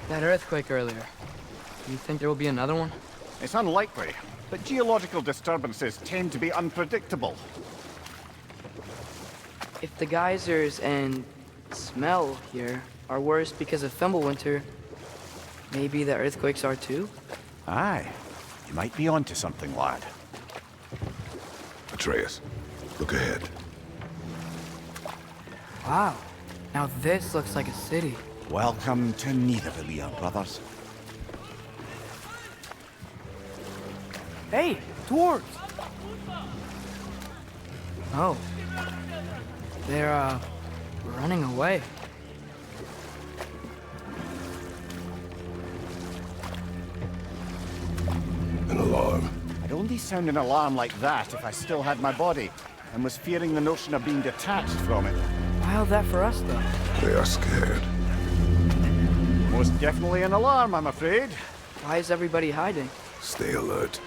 That earthquake earlier. Do you think there will be another one? It's unlikely, but geological disturbances tend to be unpredictable. If the geysers and smell here are worse because of Fimbulwinter, maybe the earthquakes are too? Aye. You might be onto something, lad. Atreus, look ahead. Wow. Now this looks like a city. Welcome to Nidavellir, brothers. Hey, dwarves! Oh. They're, running away. An alarm. I'd only sound an alarm like that if I still had my body, and was fearing the notion of being detached from it. How's that for us, though? They are scared. Most definitely an alarm, I'm afraid. Why is everybody hiding? Stay alert.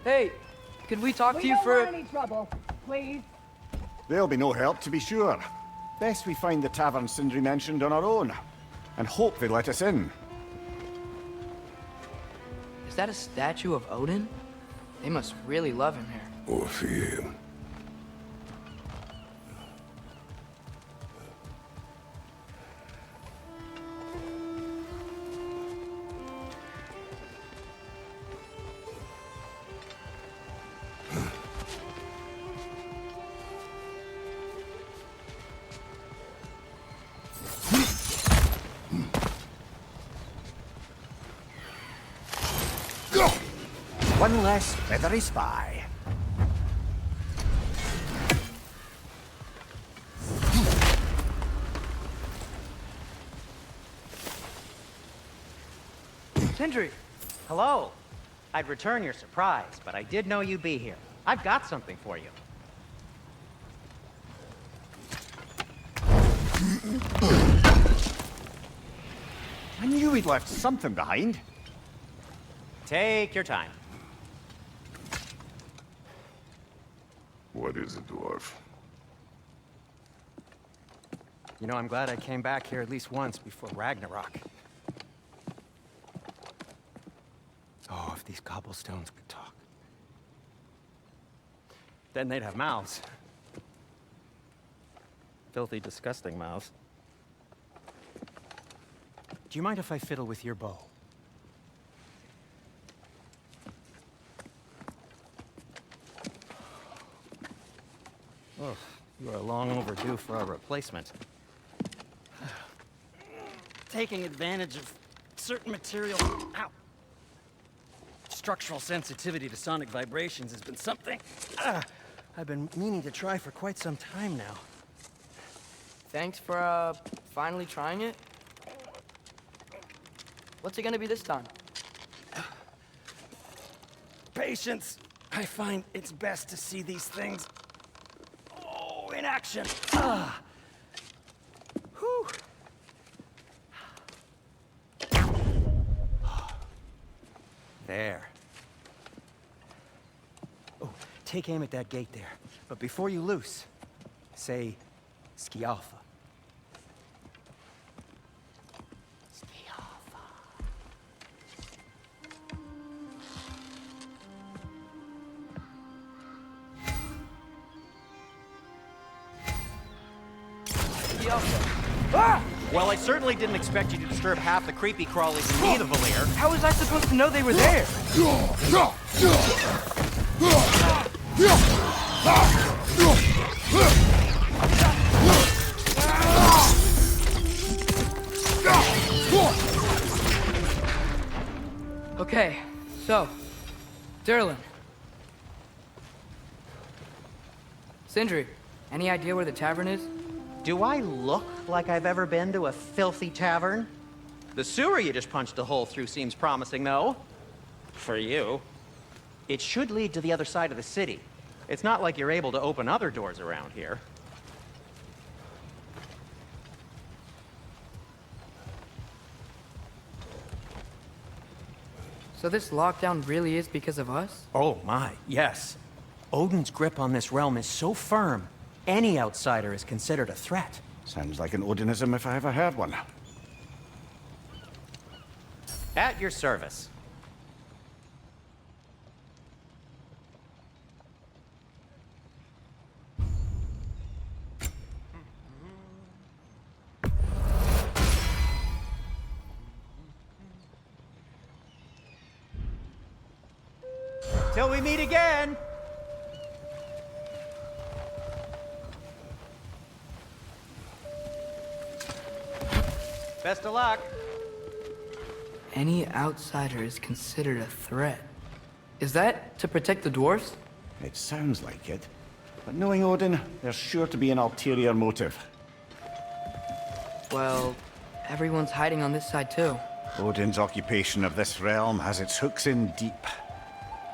Hey, could we talk to you don't for... want any trouble, please. There'll be no help, to be sure. Best we find the tavern Sindri mentioned on our own, and hope they let us in. Is that a statue of Odin? They must really love him here. Or fear him. One less feathery spy. Sindri! Hello. I'd return your surprise, but I did know you'd be here. I've got something for you. I knew we'd left something behind. Take your time. What is it, dwarf? You know, I'm glad I came back here at least once before Ragnarok. Oh, if these cobblestones could talk. Then they'd have mouths. Filthy, disgusting mouths. Do you mind if I fiddle with your bow? Oh, you are long overdue for a replacement. Taking advantage of certain material... Ow! Structural sensitivity to sonic vibrations has been something I've been meaning to try for quite some time now. Thanks for, finally trying it. What's it gonna be this time? Patience. I find it's best to see these things in action. Whew. There. Oh, take aim at that gate there. But before you loose, say, Skialfa. Well, I certainly didn't expect you to disturb half the creepy crawlies in Nidavellir. How was I supposed to know they were there? Okay, so, Durlin. Sindri, any idea where the tavern is? Do I look like I've ever been to a filthy tavern? The sewer you just punched a hole through seems promising, though. For you. It should lead to the other side of the city. It's not like you're able to open other doors around here. So this lockdown really is because of us? Oh my, yes. Odin's grip on this realm is so firm, any outsider is considered a threat. Sounds like an Odinism if I ever heard one. At your service. Till we meet again! Best of luck! Any outsider is considered a threat. Is that to protect the dwarves? It sounds like it. But knowing Odin, there's sure to be an ulterior motive. Well, everyone's hiding on this side too. Odin's occupation of this realm has its hooks in deep.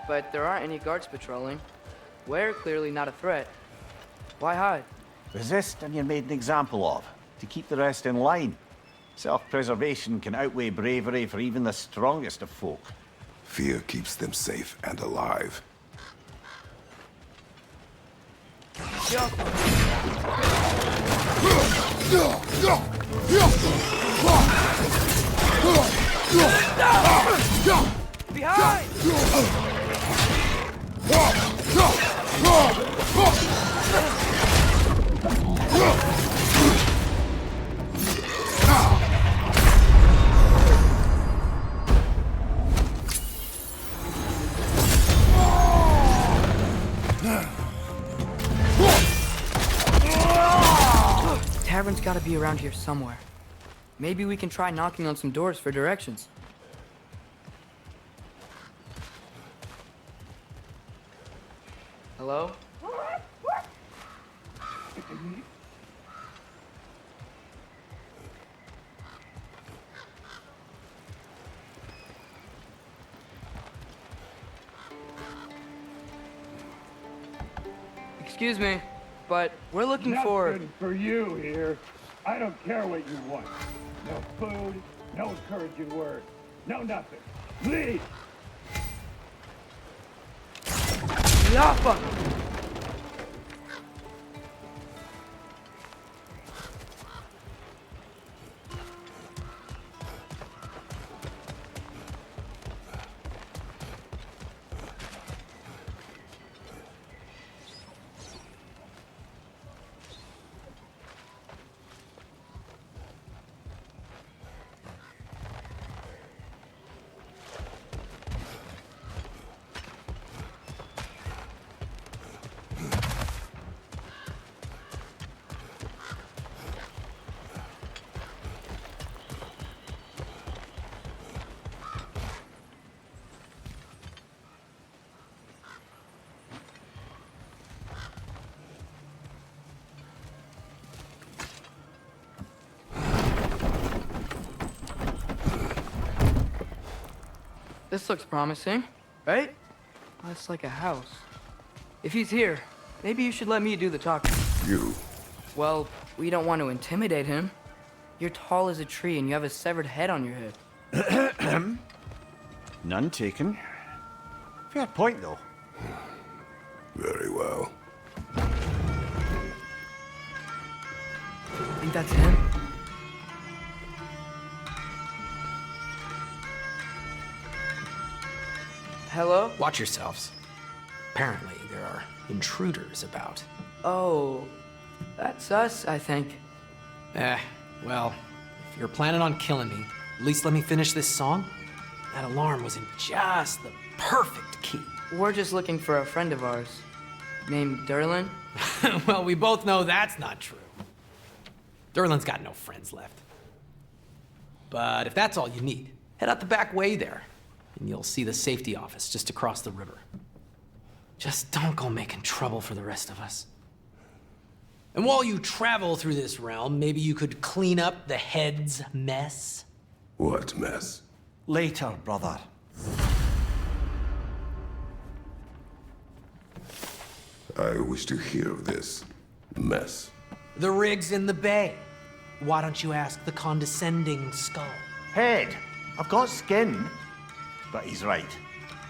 But there aren't any guards patrolling. We're clearly not a threat. Why hide? Resist and you're made an example of, to keep the rest in line. Self-preservation can outweigh bravery for even the strongest of folk. Fear keeps them safe and alive. Behind! Tavern's gotta be around here somewhere. Maybe we can try knocking on some doors for directions. Hello? Excuse me, but we're looking for... Nothing for you here. I don't care what you want. No food, no encouraging words, no nothing. Leave! Yappa! This looks promising, right? That's like a house. If he's here, maybe you should let me do the talking. You. Well, we don't want to intimidate him. You're tall as a tree and you have a severed head on your head. None taken. Fair point, though. Very well. Think that's him? Hello? Watch yourselves. Apparently, there are intruders about. Oh, that's us, I think. Well, if you're planning on killing me, at least let me finish this song. That alarm was in just the perfect key. We're just looking for a friend of ours, named Derlin. Well, we both know that's not true. Derlin's got no friends left. But if that's all you need, head out the back way there, and you'll see the safety office just across the river. Just don't go making trouble for the rest of us. And while you travel through this realm, maybe you could clean up the head's mess? What mess? Later, brother. I wish to hear of this mess. The rig's in the bay. Why don't you ask the condescending skull? Head, I've got skin. but he's right.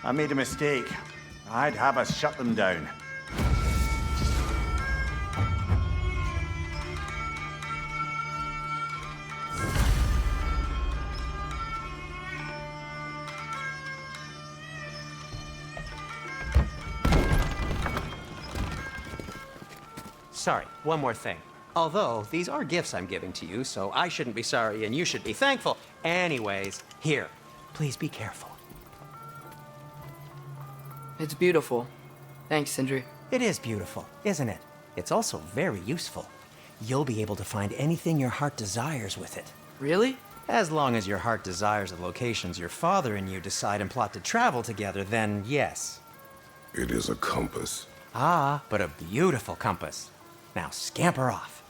I made a mistake. I'd have us shut them down. Sorry, one more thing. Although, these are gifts I'm giving to you, so I shouldn't be sorry and you should be thankful. Anyways, here, please be careful. It's beautiful. Thanks, Sindri. It is beautiful, isn't it? It's also very useful. You'll be able to find anything your heart desires with it. Really? As long as your heart desires the locations your father and you decide and plot to travel together, then yes. It is a compass. Ah, but a beautiful compass. Now scamper off.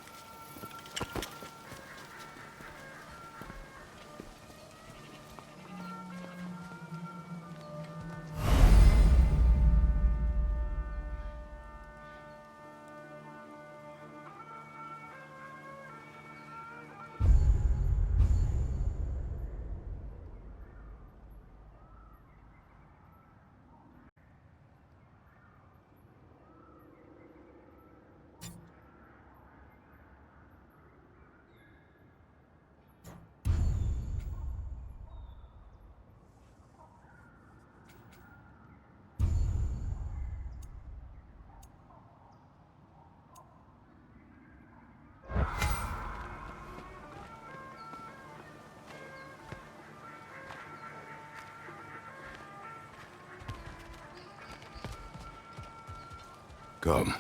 Come.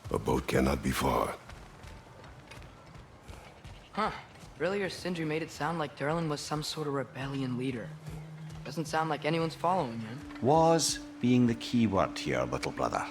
A boat cannot be far. Huh. Earlier, Sindri made it sound like Durlin was some sort of rebellion leader. Doesn't sound like anyone's following him. Was being the key word here, little brother.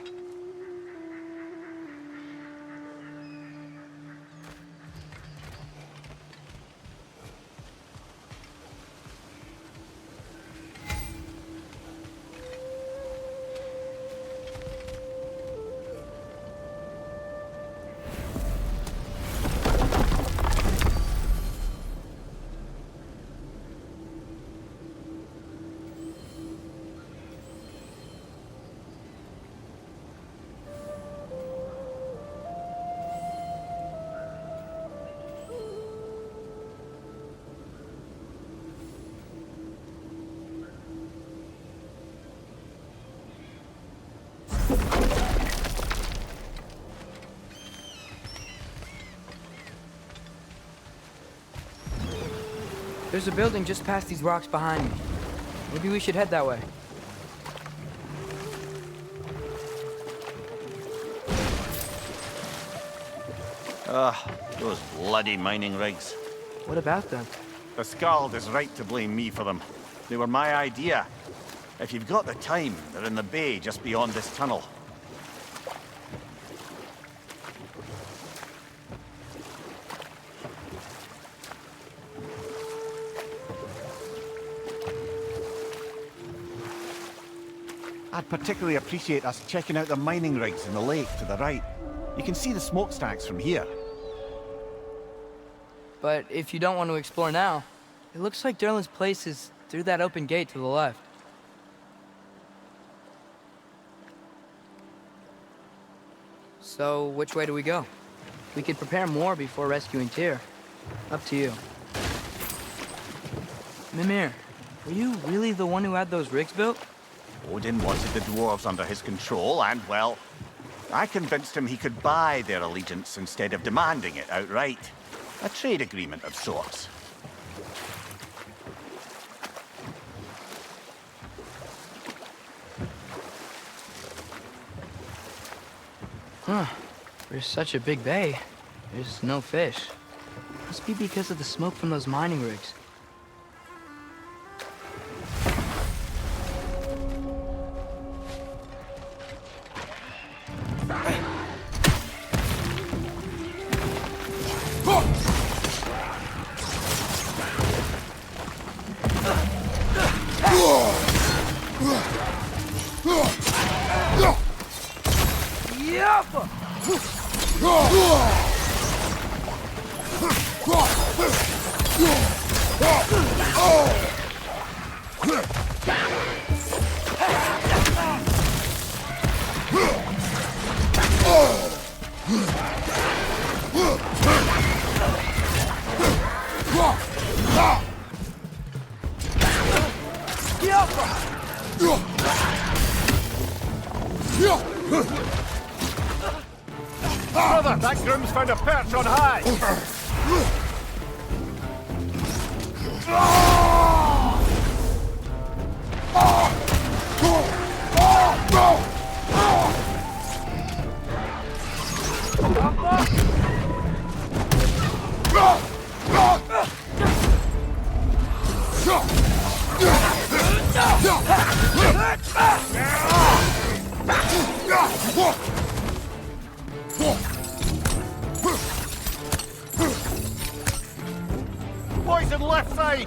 There's a building just past these rocks behind me. Maybe we should head that way. Those bloody mining rigs. What about them? The Skald is right to blame me for them. They were my idea. If you've got the time, they're in the bay just beyond this tunnel. I'd particularly appreciate us checking out the mining rigs in the lake to the right. You can see the smokestacks from here. But if you don't want to explore now, it looks like Durlin's place is through that open gate to the left. So, which way do we go? We could prepare more before rescuing Tyr. Up to you. Mimir, were you really the one who had those rigs built? Odin wanted the dwarves under his control, and, well, I convinced him he could buy their allegiance instead of demanding it outright. A trade agreement of sorts. Huh. There's such a big bay. There's no fish. Must be because of the smoke from those mining rigs. Brother, that groom's found a perch on high! Poison left side!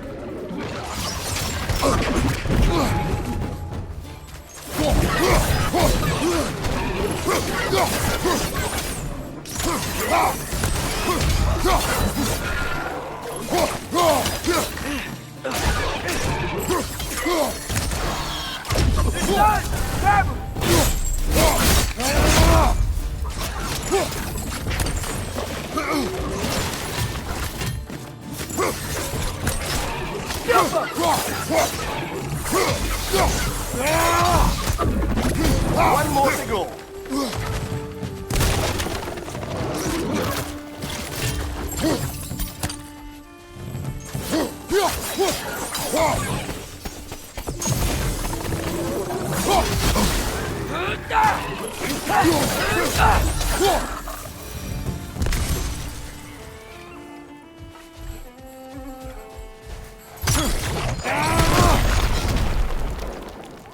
One more to go.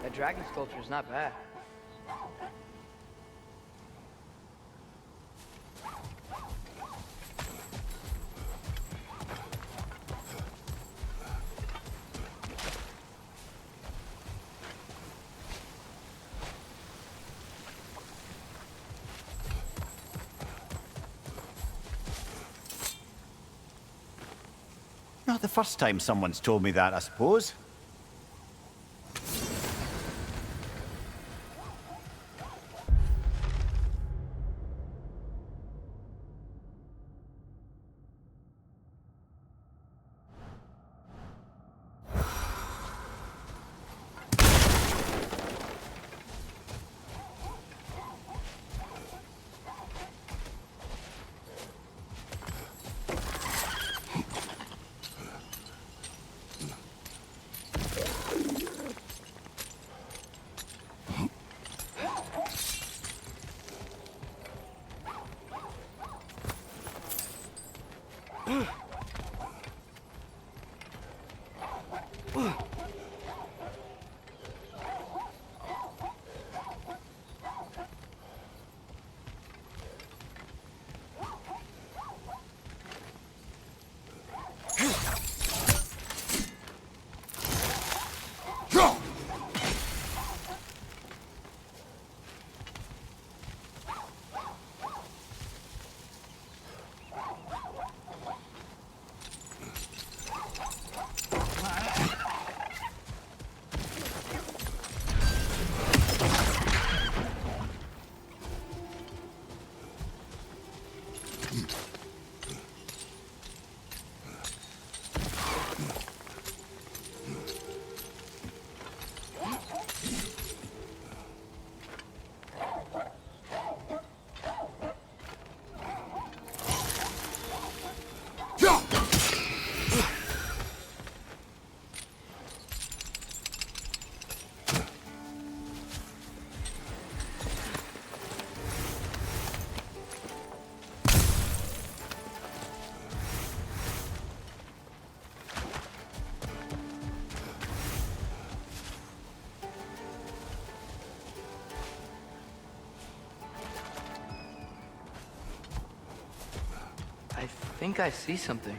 That dragon sculpture is not bad. Not the first time someone's told me that, I suppose. I think I see something.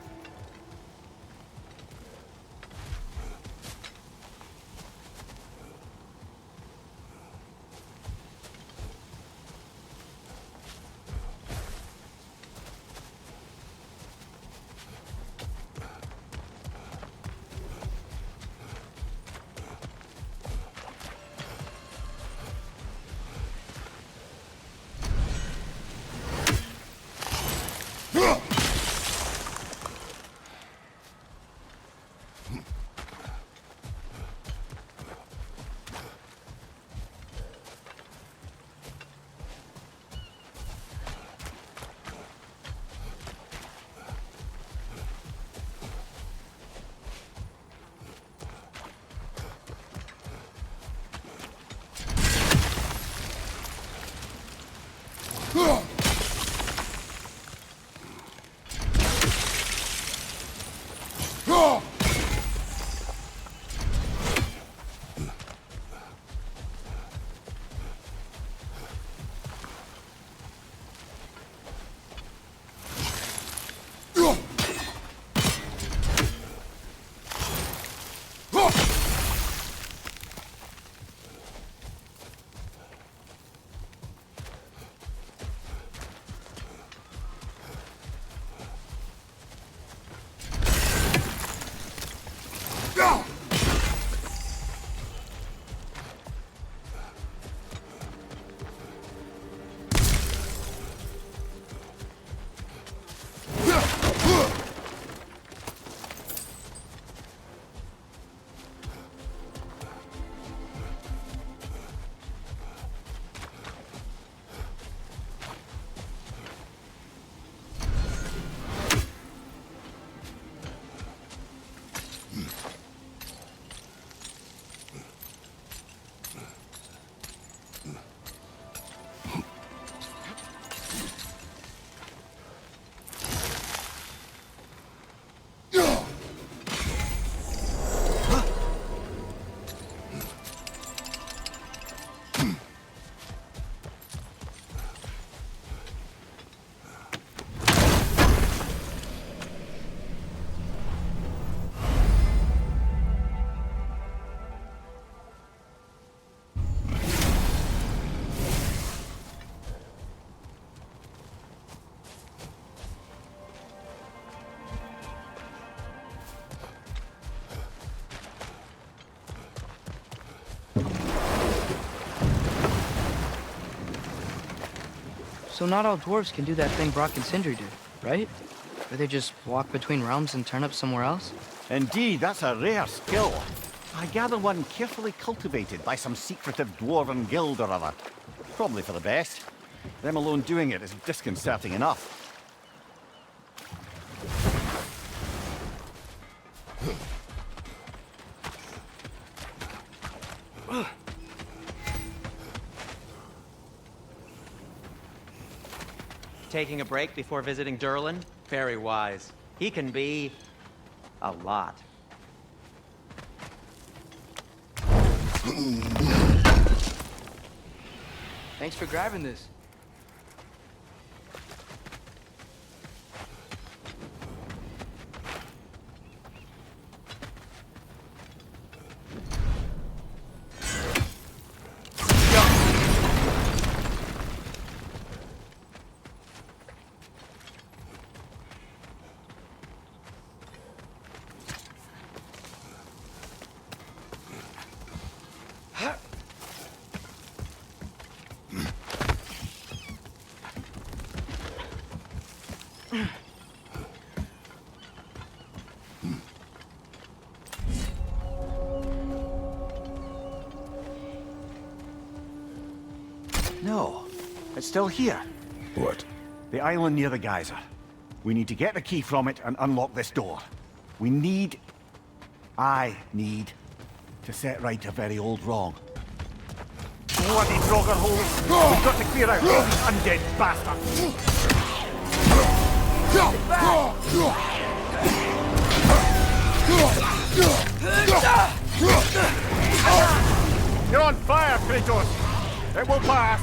So not all dwarves can do that thing Brock and Sindri did, right? Where they just walk between realms and turn up somewhere else? Indeed, that's a rare skill. I gather one carefully cultivated by some secretive dwarven guild or other. Probably for the best. Them alone doing it is disconcerting enough. Taking a break before visiting Durlin? Very wise. He can be a lot. Thanks for grabbing this. No, it's still here. What? The island near the geyser. We need to get the key from it and unlock this door. I need to set right a very old wrong. Bloody Draugr holes! We've got to clear out all these undead bastards! You're on fire, Kratos! It will pass!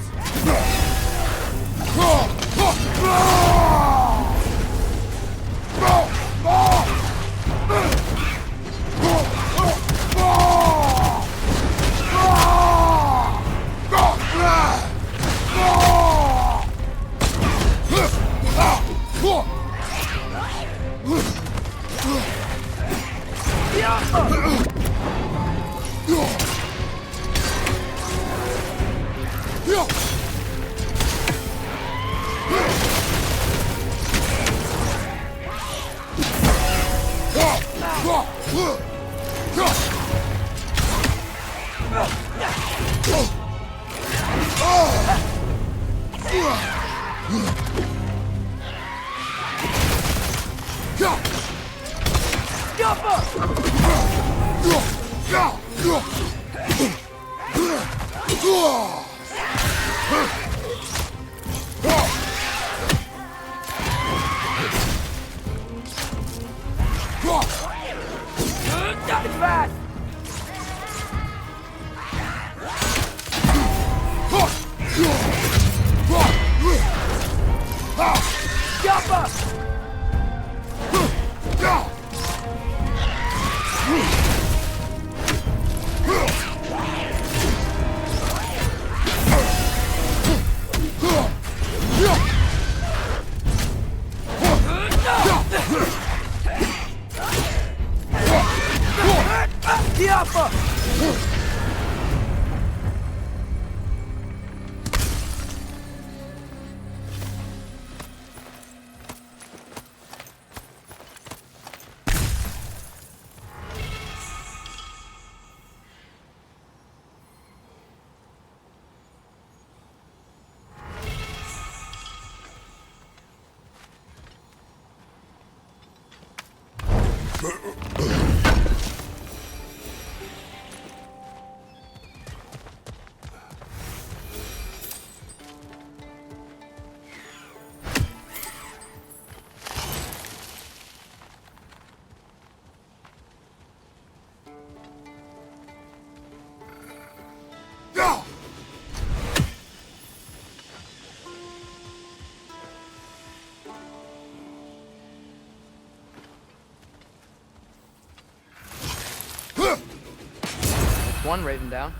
One raven down.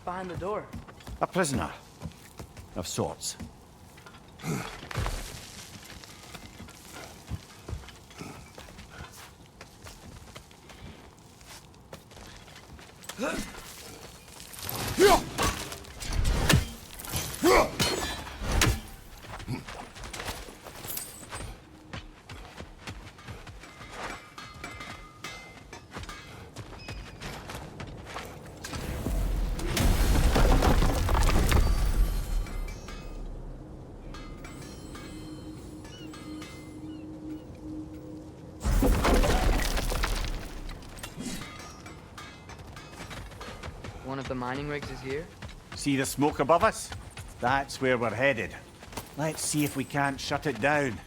Behind the door. A prisoner. Of sorts. One of the mining rigs is here. See the smoke above us? That's where we're headed. Let's see if we can't shut it down.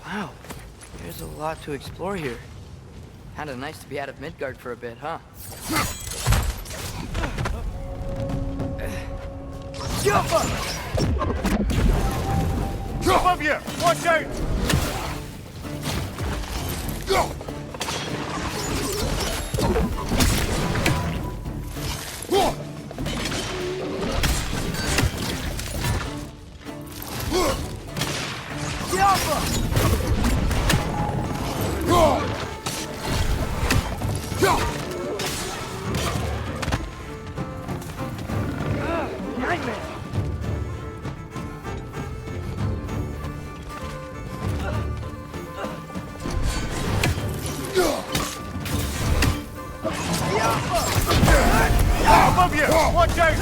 Wow, there's a lot to explore here. Kinda nice to be out of Midgard for a bit, huh? Above you! Watch out! Above you! Watch out!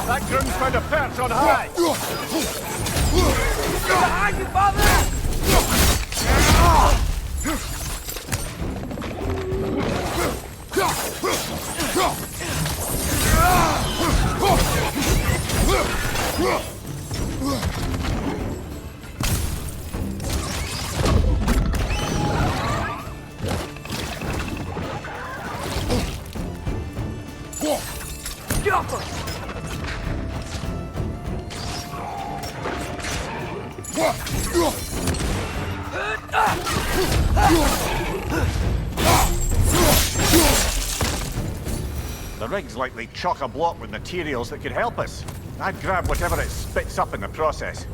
That groom's found a perch on high! Behind you, father! The rig's likely chock-a-block with materials that could help us. I'd grab whatever it spits up in the process.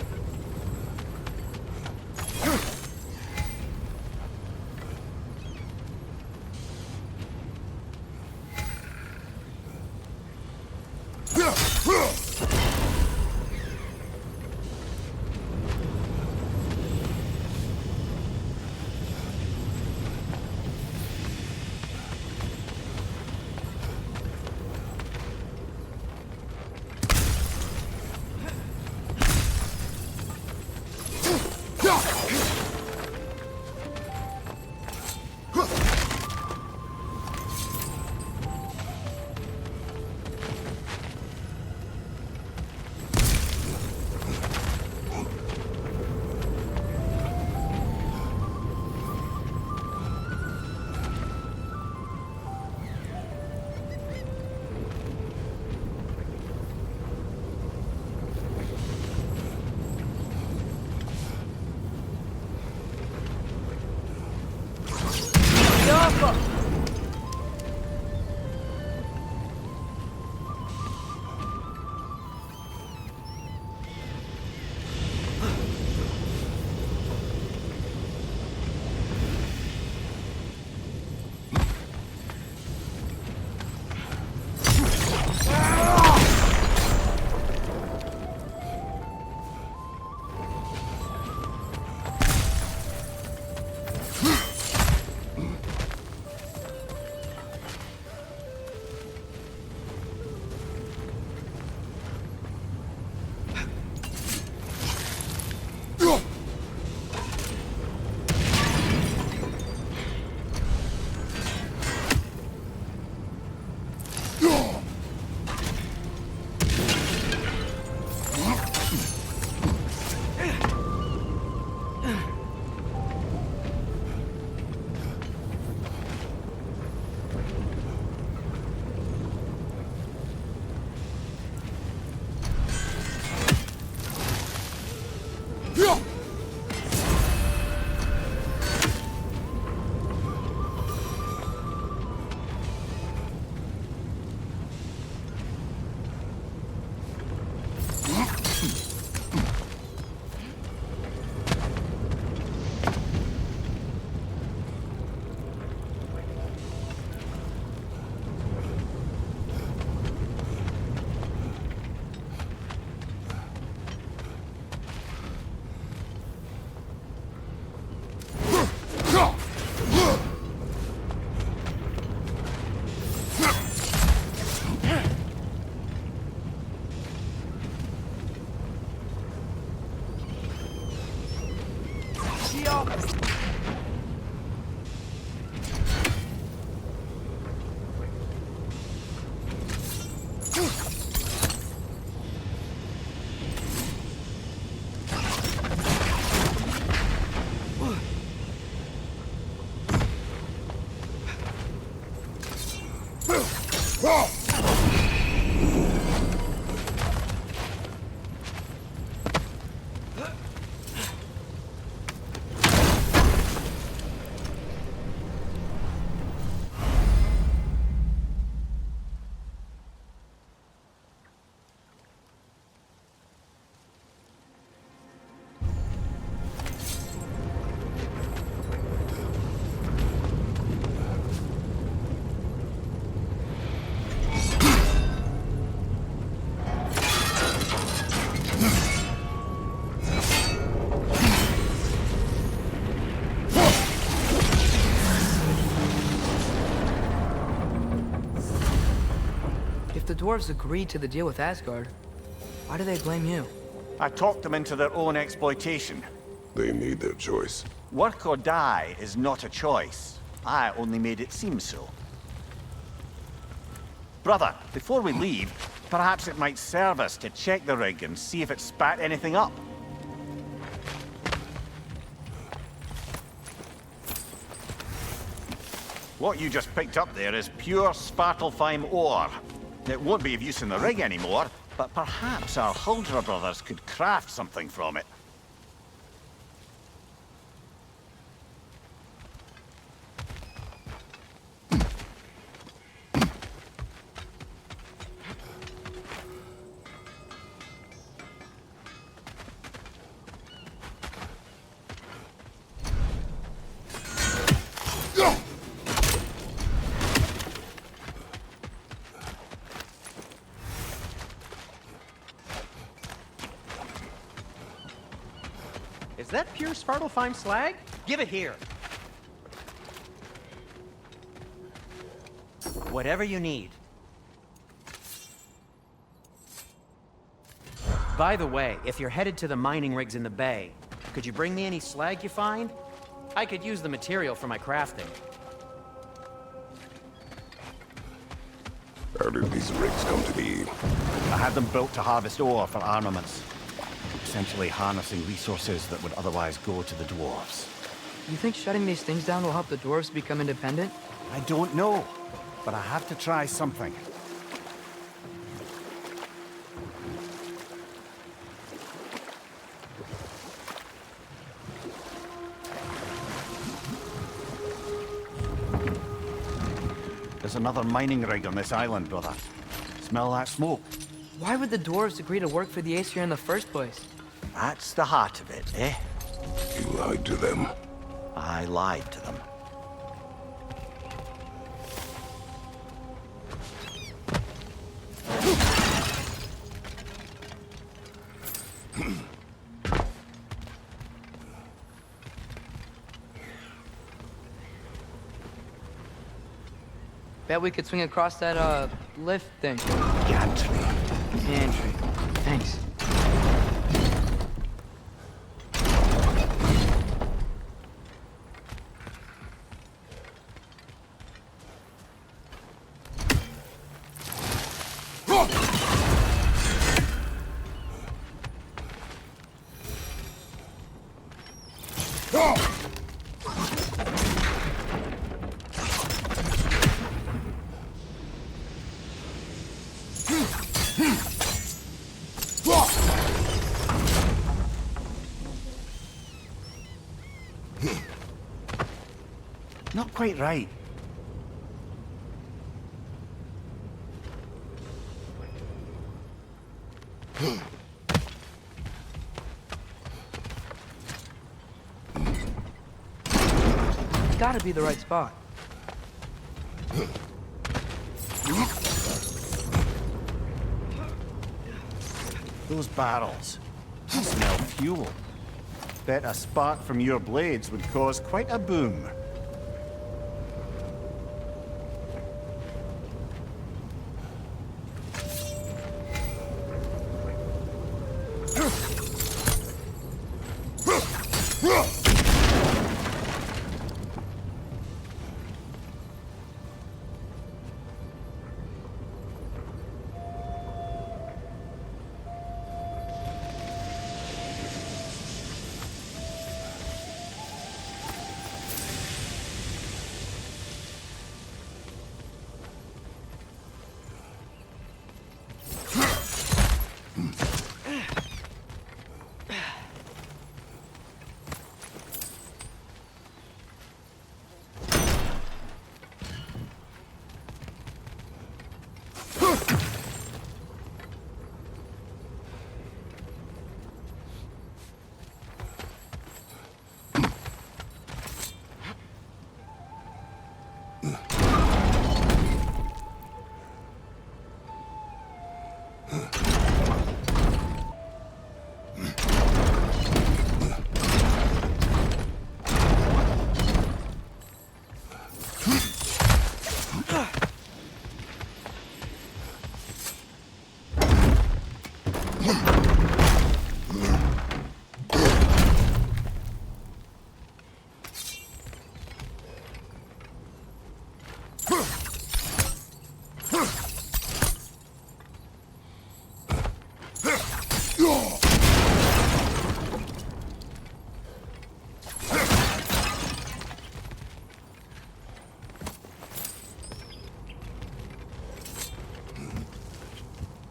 The dwarves agreed to the deal with Asgard. Why do they blame you? I talked them into their own exploitation. They made their choice. Work or die is not a choice. I only made it seem so. Brother, before we leave, perhaps it might serve us to check the rig and see if it spat anything up. What you just picked up there is pure Svartalfheim ore. It won't be of use in the rig anymore, but perhaps our Huldra brothers could craft something from it. Is that pure Svartalfheim slag? Give it here. Whatever you need. By the way, if you're headed to the mining rigs in the bay, could you bring me any slag you find? I could use the material for my crafting. How did these rigs come to be? I had them built to harvest ore for armaments. Essentially harnessing resources that would otherwise go to the dwarves. You think shutting these things down will help the dwarves become independent? I don't know, but I have to try something. There's another mining rig on this island, brother. Smell that smoke? Why would the dwarves agree to work for the Aesir in the first place? That's the heart of it, eh? You lied to them. I lied to them. Bet we could swing across that, lift thing. Gantry. Pantry. Thanks. Not quite right. Gotta be the right spot. Those barrels. I smell fuel. Bet a spark from your blades would cause quite a boom.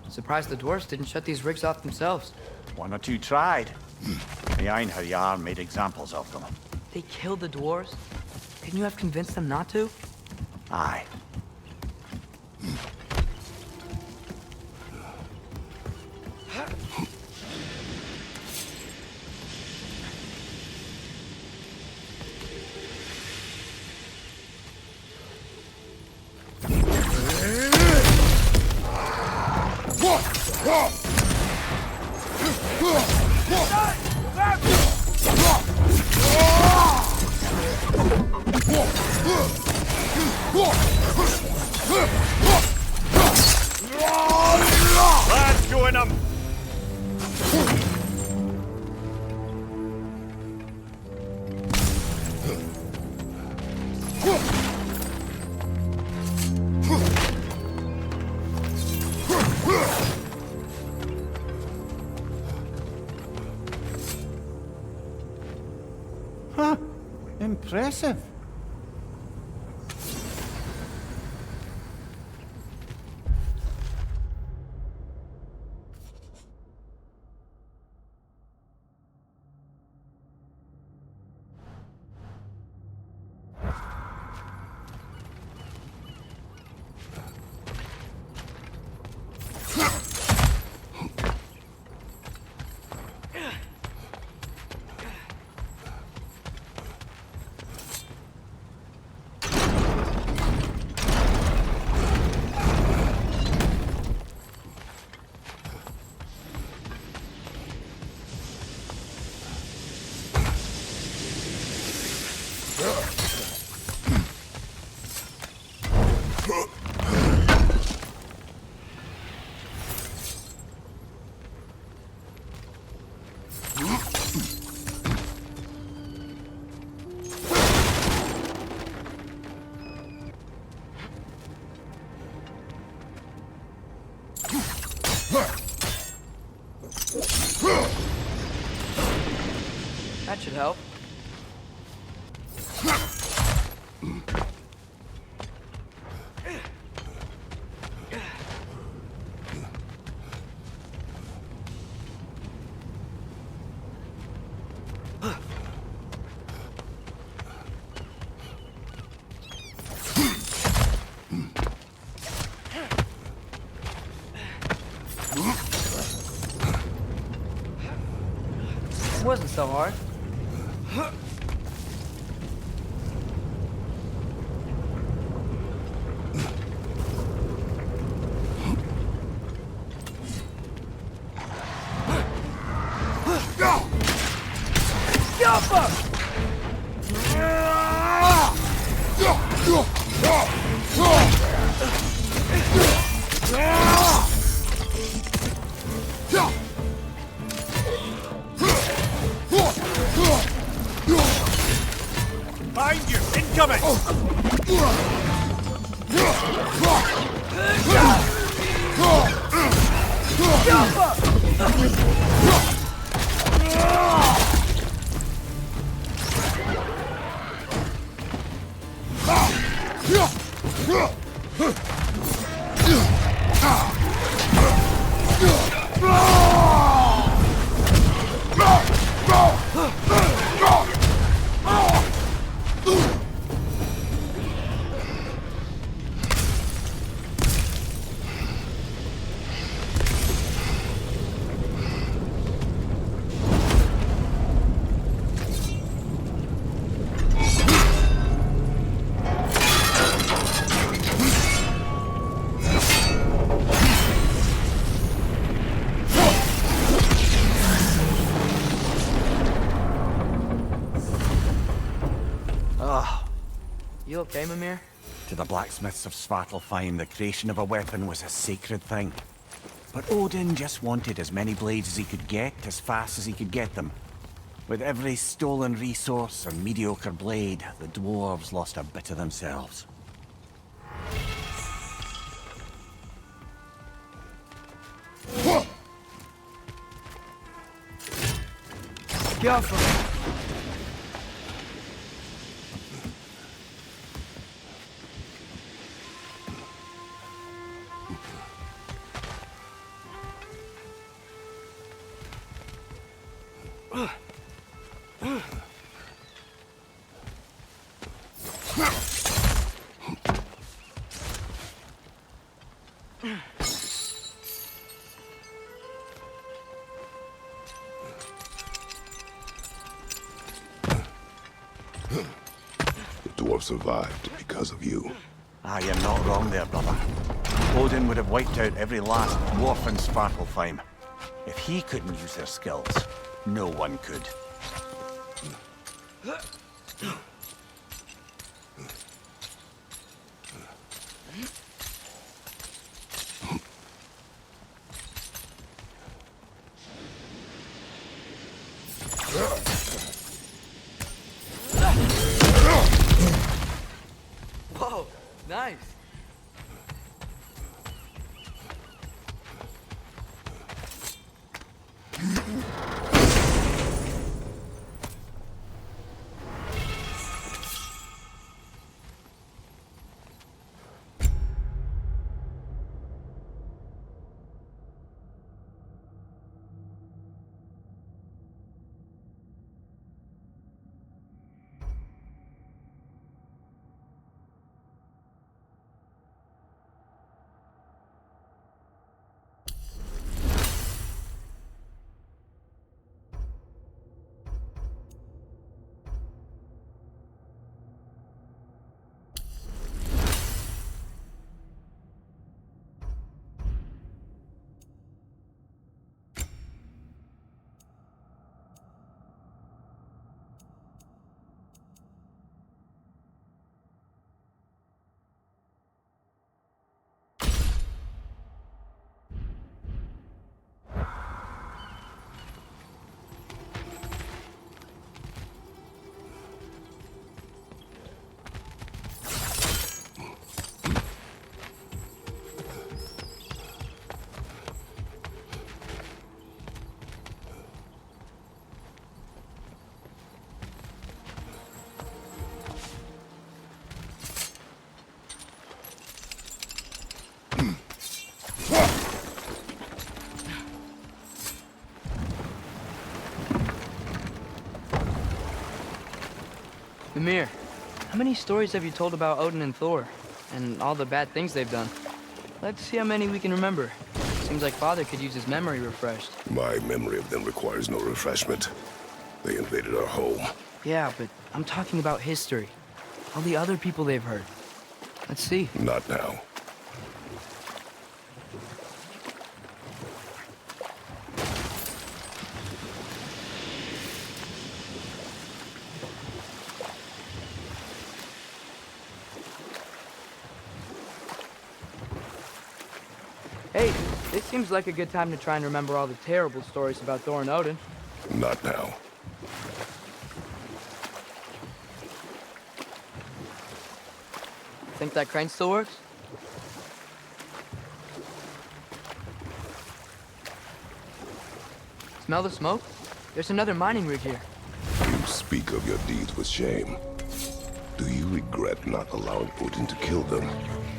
Surprised the dwarves didn't shut these rigs off themselves. One or two tried. The Einherjar made examples of them. They killed the dwarves? Couldn't you have convinced them not to? Aye. Let's join them! Huh. Impressive. should help. It wasn't so hard. Behind you! Incoming! You okay, Mimir? To the blacksmiths of Svartalfheim, the creation of a weapon was a sacred thing. But Odin just wanted as many blades as he could get, as fast as he could get them. With every stolen resource and mediocre blade, the dwarves lost a bit of themselves. Careful! The dwarf survived because of you. Ah, you're not wrong there, brother. Odin would have wiped out every last dwarf in Svartalfheim. If he couldn't use their skills, no one could. Whoa, nice. Mimir, how many stories have you told about Odin and Thor? And all the bad things they've done? Let's see how many we can remember. Seems like Father could use his memory refreshed. My memory of them requires no refreshment. They invaded our home. Yeah, but I'm talking about history. All the other people they've heard. Let's see. Not now. Hey, this seems like a good time to try and remember all the terrible stories about Thor and Odin. Not now. Think that crane still works? Smell the smoke? There's another mining rig here. You speak of your deeds with shame. Do you regret not allowing Odin to kill them?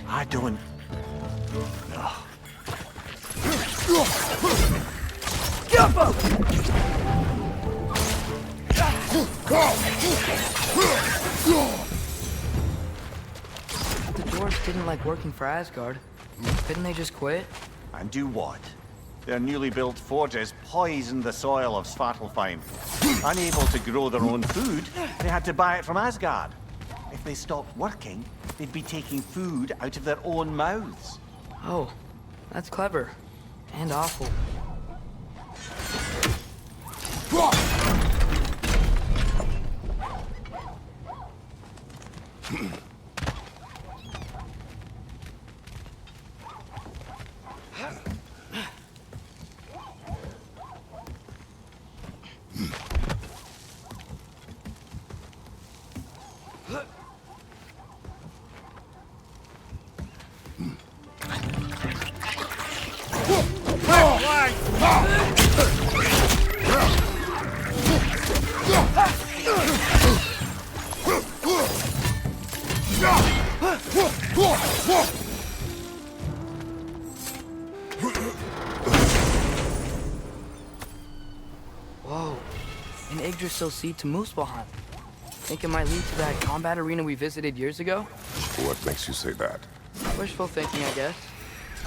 I don't... No. Jump up! The dwarves didn't like working for Asgard. Couldn't they just quit? And do what? Their newly built forges poisoned the soil of Svartalfheim. Unable to grow their own food, they had to buy it from Asgard. If they stopped working, they'd be taking food out of their own mouths. Oh, that's clever. And awful. Whoa, an Yggdrasil seed to Muspelheim. Think it might lead to that combat arena we visited years ago? What makes you say that? Wishful thinking, I guess.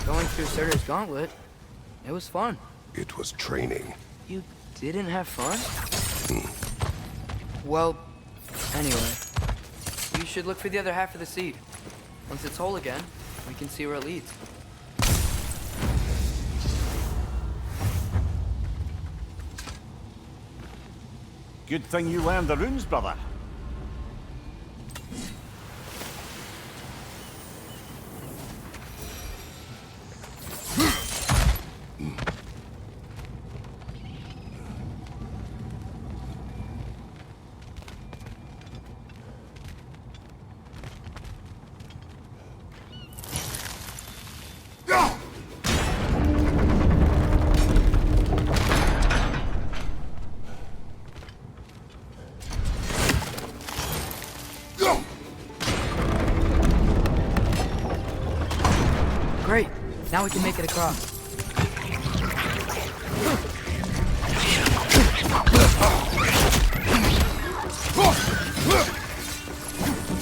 Going through Surtur's gauntlet, it was fun. It was training. You didn't have fun? Well, anyway, you should look for the other half of the seed. Once it's whole again, we can see where it leads. Good thing you learned the runes, brother. Great, now we can make it across.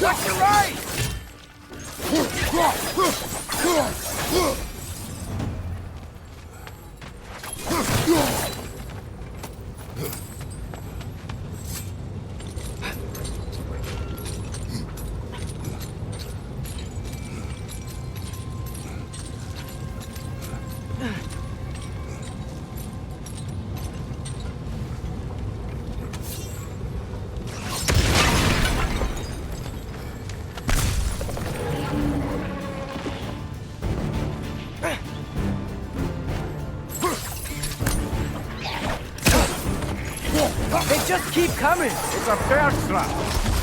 Watch your right! They just keep coming! It's a thirst trap.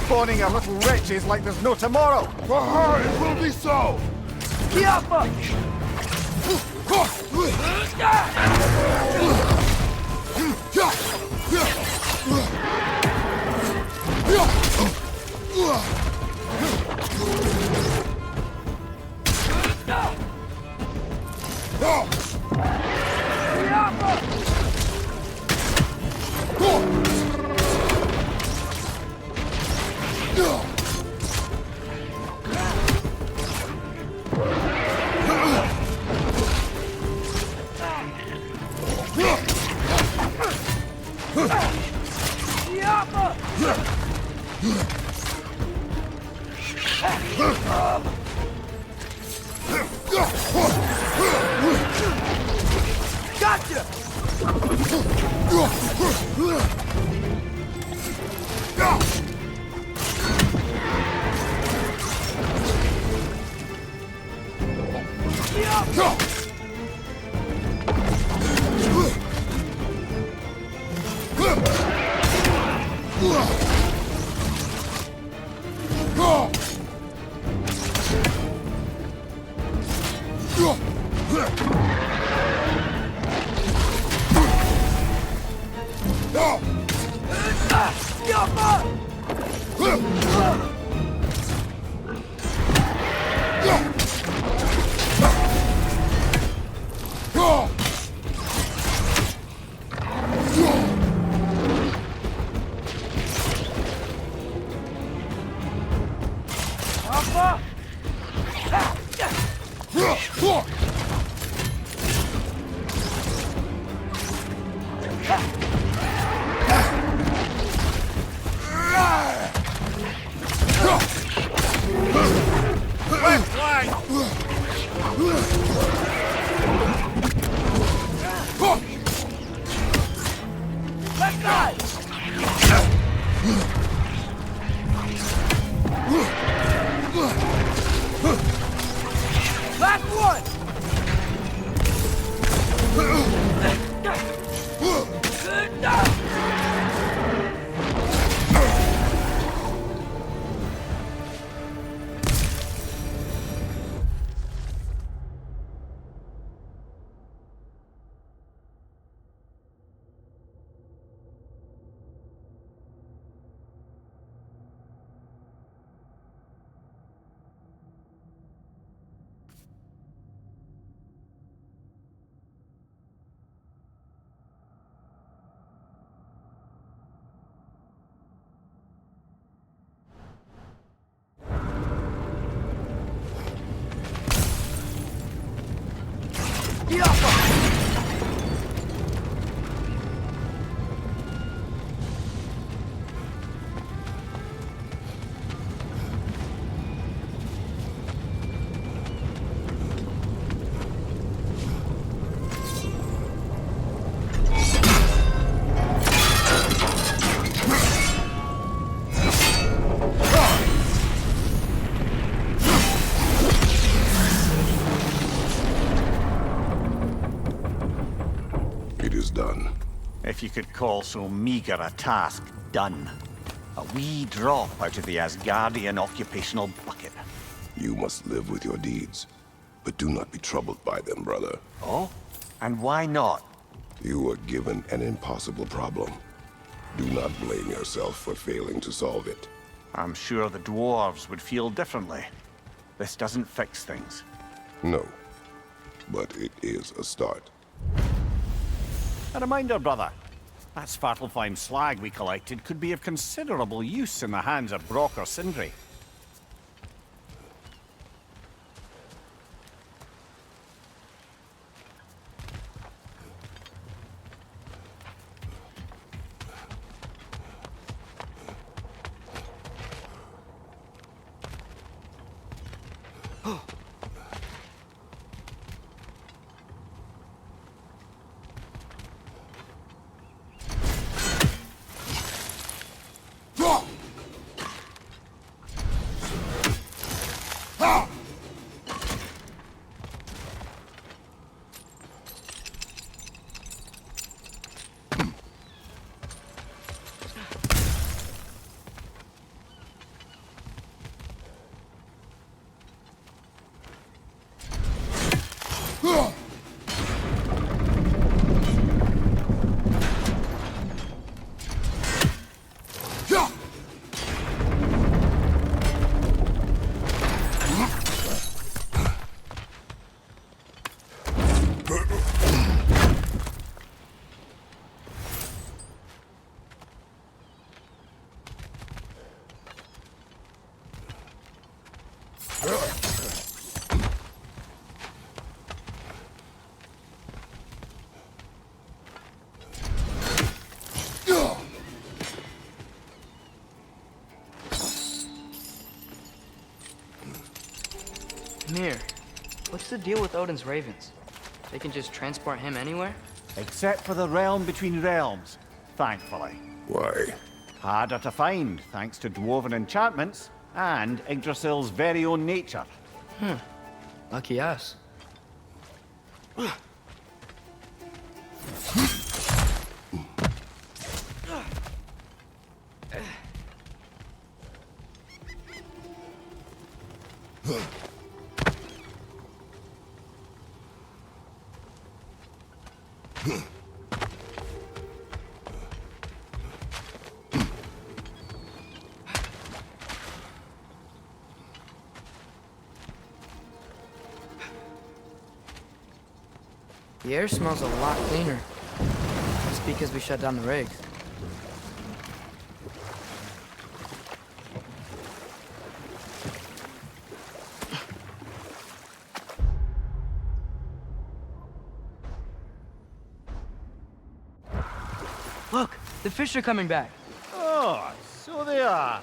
Spawning a little witches like there's no tomorrow. For her, it will be so! Kiappa! Done. If you could call so meager a task done. A wee drop out of the Asgardian occupational bucket. You must live with your deeds, but do not be troubled by them, brother. Oh? And why not? You were given an impossible problem. Do not blame yourself for failing to solve it. I'm sure the dwarves would feel differently. This doesn't fix things. No, but it is a start. A reminder, brother. That Svartalfheim slag we collected could be of considerable use in the hands of Brock or Sindri. Mir, what's the deal with Odin's ravens? They can just transport him anywhere? Except for the realm between realms, thankfully. Why? Harder to find, thanks to dwarven enchantments and Yggdrasil's very own nature. Lucky us. The air smells a lot cleaner. Just because we shut down the rigs. Look, the fish are coming back. Oh, so they are.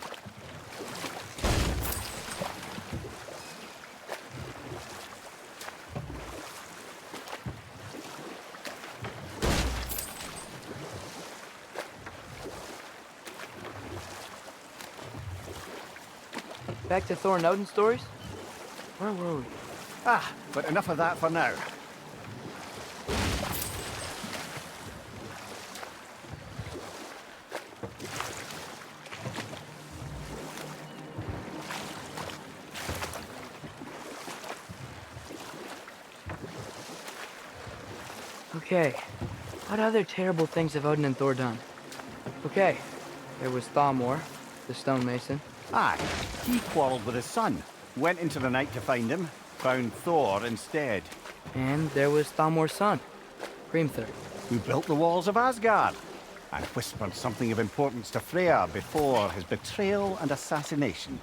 Back to Thor and Odin stories? Where were we? But enough of that for now. Okay, what other terrible things have Odin and Thor done? Okay, there was Thamor, the stonemason. Aye, he quarrelled with his son, went into the night to find him, found Thor instead, And there was Thamor's son, Hrimthur. who built the walls of Asgard, and whispered something of importance to Freya before his betrayal and assassination.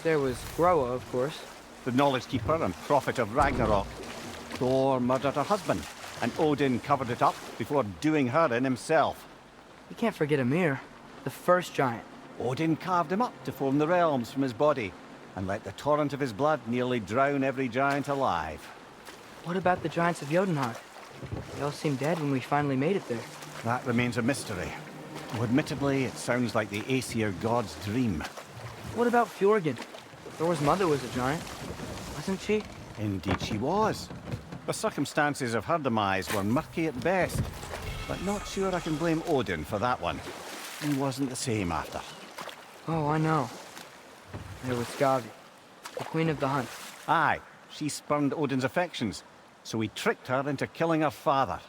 There was Groa, of course. The knowledge keeper and prophet of Ragnarok. Thor murdered her husband, and Odin covered it up before doing her in himself. You can't forget Ymir, the first giant. Odin carved him up to form the realms from his body, and let the torrent of his blood nearly drown every giant alive. What about the giants of Jotunheim? They all seemed dead when we finally made it there. That remains a mystery. Though admittedly, it sounds like the Aesir god's dream. What about Fjorgyn? Thor's mother was a giant, wasn't she? Indeed she was. The circumstances of her demise were murky at best, but not sure I can blame Odin for that one. He wasn't the same after. Oh, I know. There was Gavi, the queen of the hunt. Aye, she spurned Odin's affections, so he tricked her into killing her father.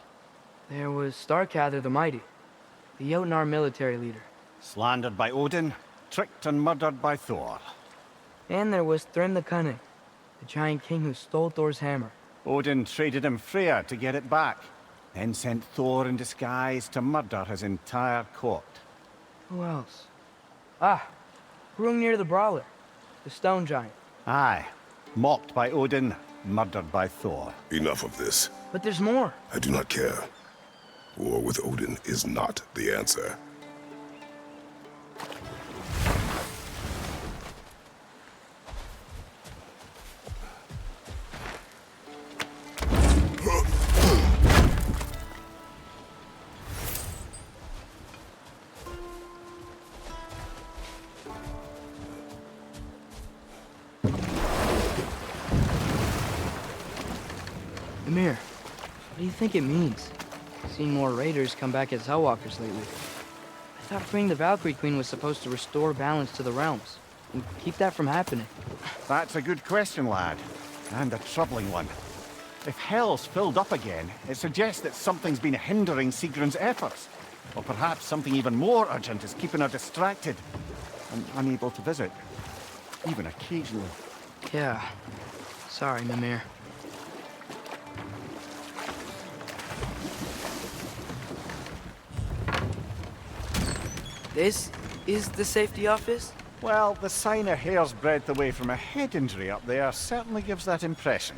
There was Starkather the Mighty, the Jotnar military leader. Slandered by Odin, tricked and murdered by Thor. And there was Thrym the Cunning, the giant king who stole Thor's hammer. Odin traded him Freya to get it back, then sent Thor in disguise to murder his entire court. Who else? Hrungnir the Brawler, the stone giant. Aye, mocked by Odin, murdered by Thor. Enough of this. But there's more. I do not care. War with Odin is not the answer. Ymir, what do you think it means? Seen more raiders come back as Hellwalkers lately. I thought freeing the Valkyrie Queen was supposed to restore balance to the realms, and keep that from happening. That's a good question, lad. And a troubling one. If Hell's filled up again, it suggests that something's been hindering Sigrun's efforts. Or perhaps something even more urgent is keeping her distracted and unable to visit. Even occasionally. Yeah. Sorry, Mimir. This is the safety office? Well, the sign a hair's breadth away from a head injury up there certainly gives that impression.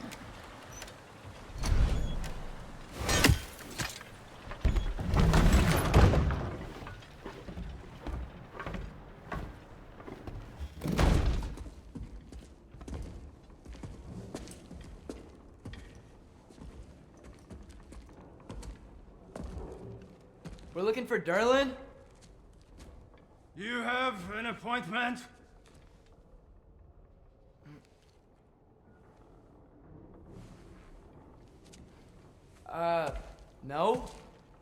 We're looking for Durlin? You have an appointment? No.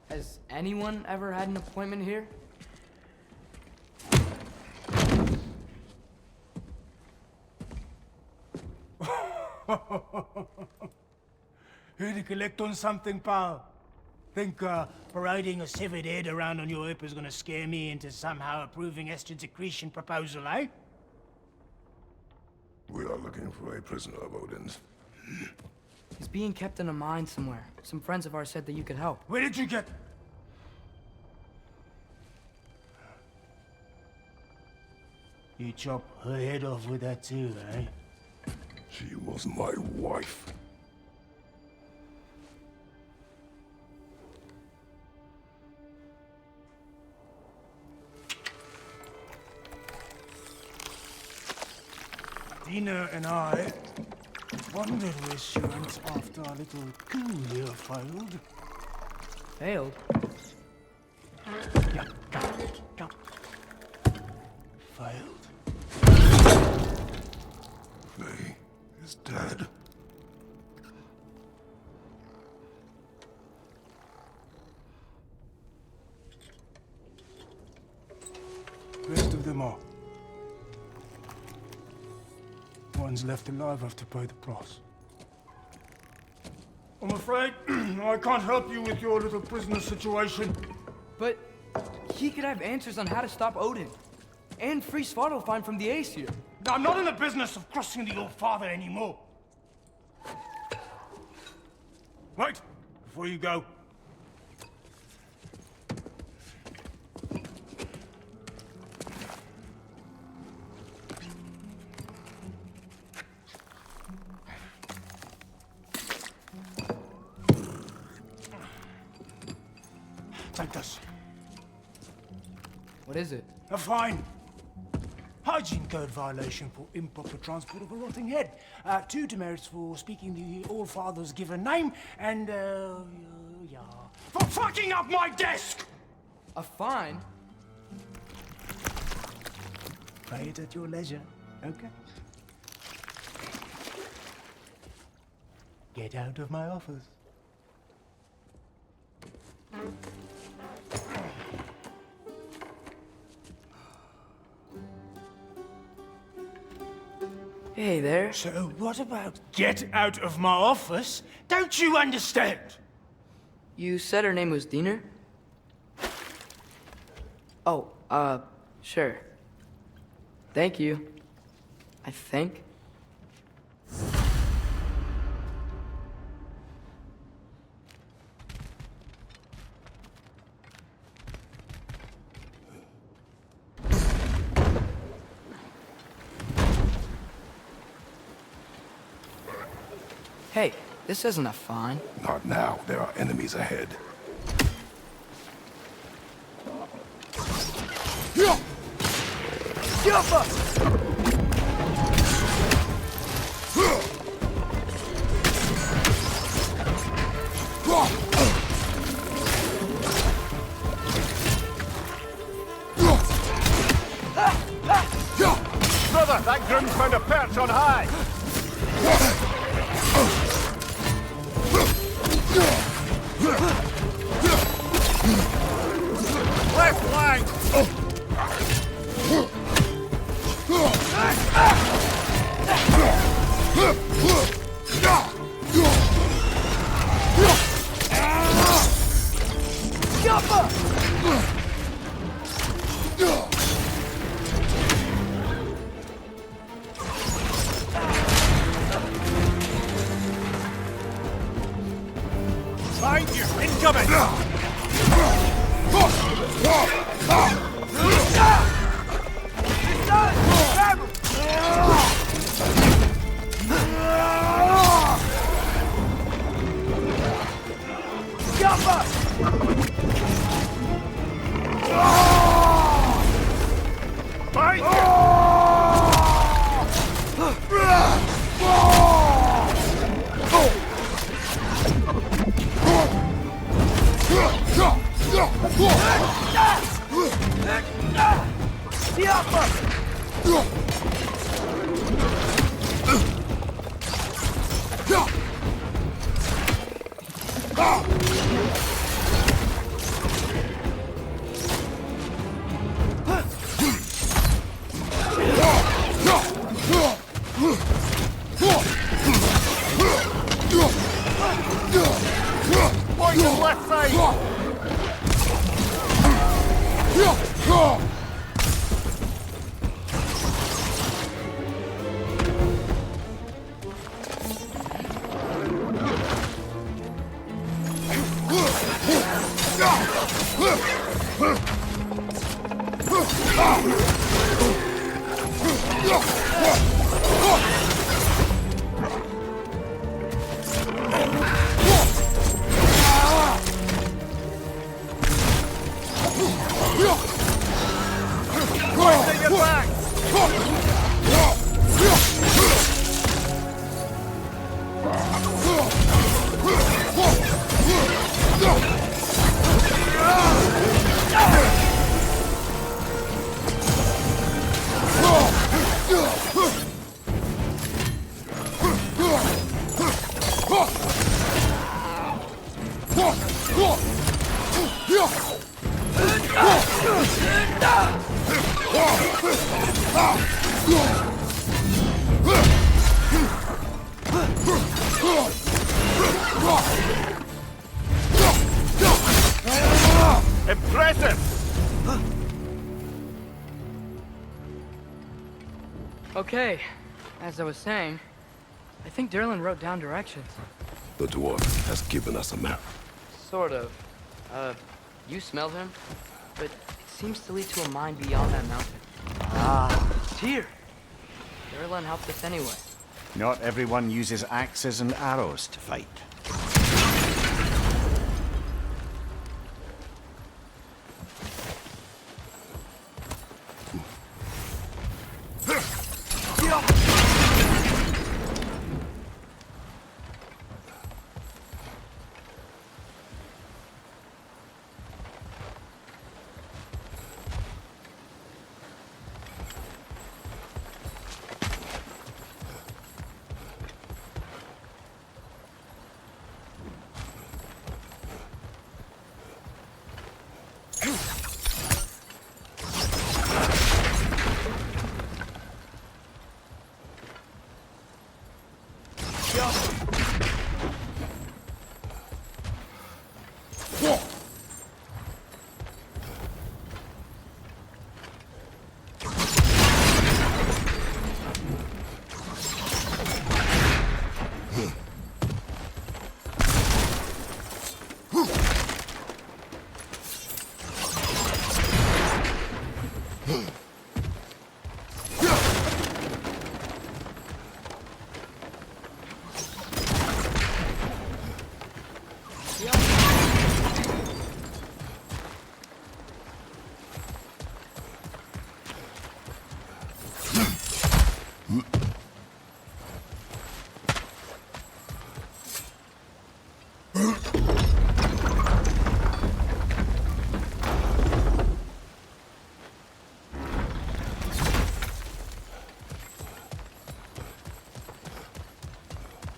Has anyone ever had an appointment here? Here to collect on something, pal? Think parading a severed head around on your hip is gonna scare me into somehow approving Esther's accretion proposal, eh? We are looking for a prisoner of Odin's. He's being kept in a mine somewhere. Some friends of ours said that you could help. Where did you get... You chop her head off with that too, eh? She was my wife. Dina and I wondered where she went after our little coup here failed. Failed? Yeah, come. Failed. Faye is dead. Rest of them are. Ones left alive have to pay the price. I'm afraid I can't help you with your little prisoner situation. But he could have answers on how to stop Odin. And free Svartalfheim from the Aesir. I'm not in the business of crossing the old father anymore. Wait, before you go. Take this. What is it? A fine. Hygiene code violation for improper transport of a rotting head. 2 demerits for speaking the All-Father's given name, and, yeah. For fucking up my desk! A fine? Pay it at your leisure, okay? Get out of my office. Hey there. So what about get out of my office? Don't you understand? You said her name was Diener? Oh, sure. Thank you. I think. Hey, this isn't a fine. Not now. There are enemies ahead. Brother, that groom's found a perch on high! Left flank! Find you! Incoming! Find you! Impressive! Okay, as I was saying, I think Derlin wrote down directions. The dwarf has given us a map. Sort of. You smell him? But it seems to lead to a mine beyond that mountain. Ah, It's here! Derlin helped us anyway. not everyone uses axes and arrows to fight.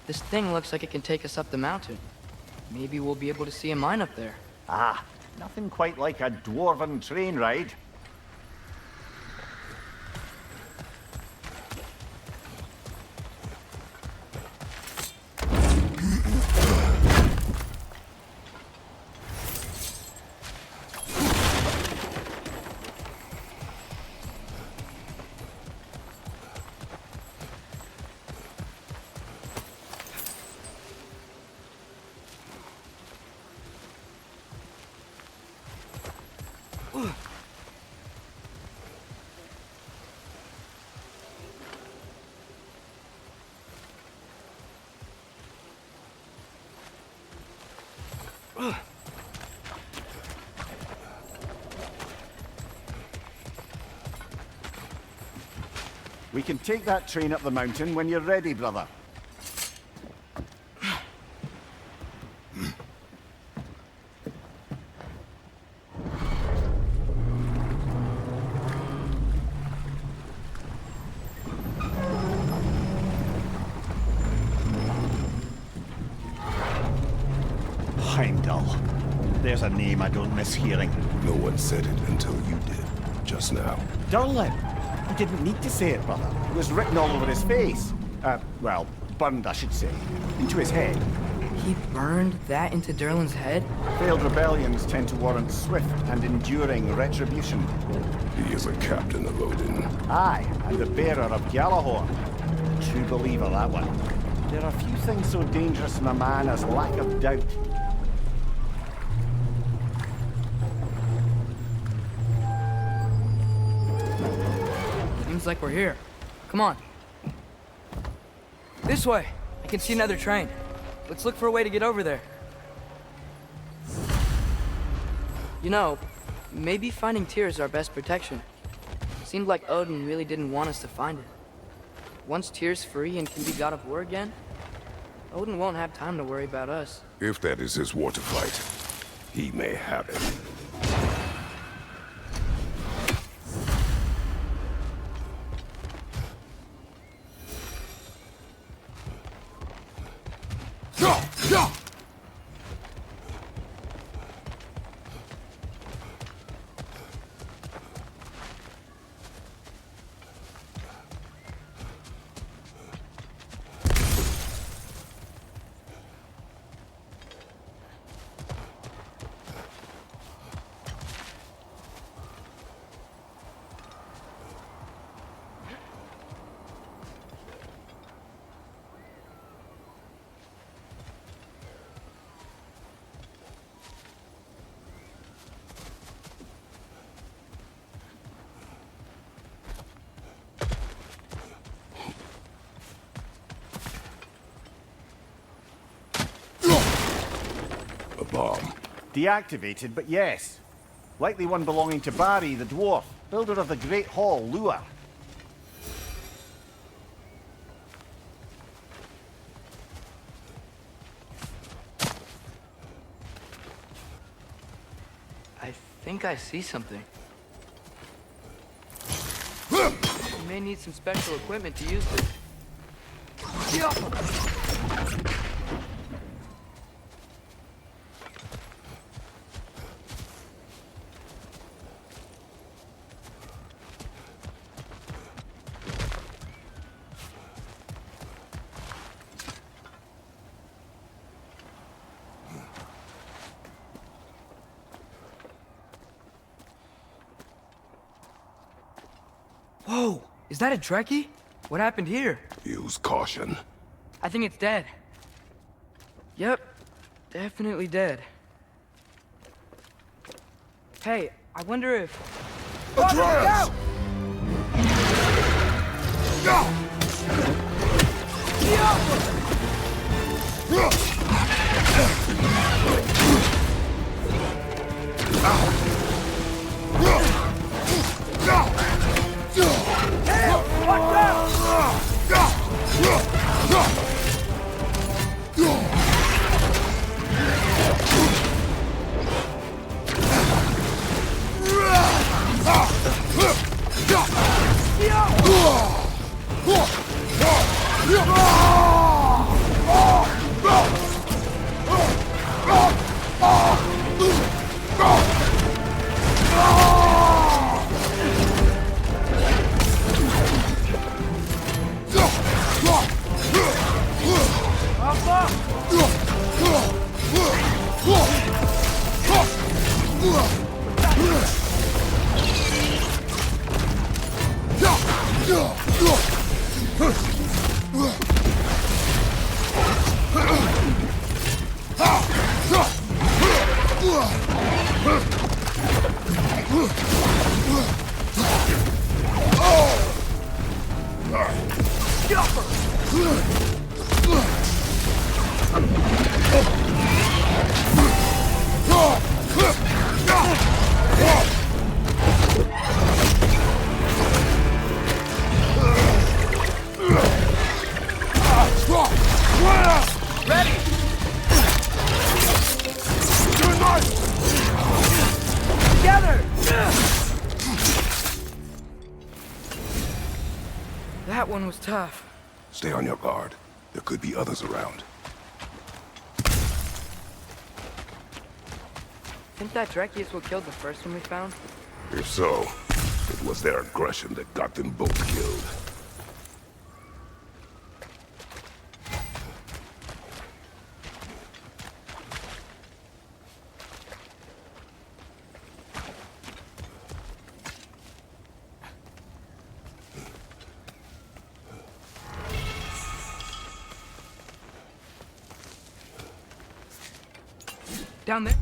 This thing looks like it can take us up the mountain. Maybe we'll be able to see a mine up there. Ah, nothing quite like a dwarven train ride. We can take that train up the mountain when you're ready, brother. Heimdall. There's a name I don't miss hearing. No one said it until you did, just now. Derlin! He didn't need to say it, brother. It was written all over his face. Well, burned, I should say. Into his head. He burned that into Durlin's head? Failed rebellions tend to warrant swift and enduring retribution. He is a captain of Odin. Aye, and the bearer of Gjallarhorn. True believer, that one. There are few things so dangerous in a man as lack of doubt. Seems like we're here. Come on. This way. I can see another train. Let's look for a way to get over there. You know, maybe finding Tyr is our best protection. Seemed like Odin really didn't want us to find it. Once Tyr's free and can be God of War again, Odin won't have time to worry about us. If that is his war to fight, he may have it. Bomb. Deactivated, but yes. Likely one belonging to Barry, the dwarf, builder of the Great Hall, Lua. I think I see something. We may need some special equipment to use this. Whoa! Is that a Trekkie? What happened here? Use caution. I think it's dead. Yep, definitely dead. Hey, I wonder if... Atreus! That one was tough. Stay on your guard. There could be others around. Think that Trekkie is what killed the first one we found? If so, it was their aggression that got them both killed. Down there?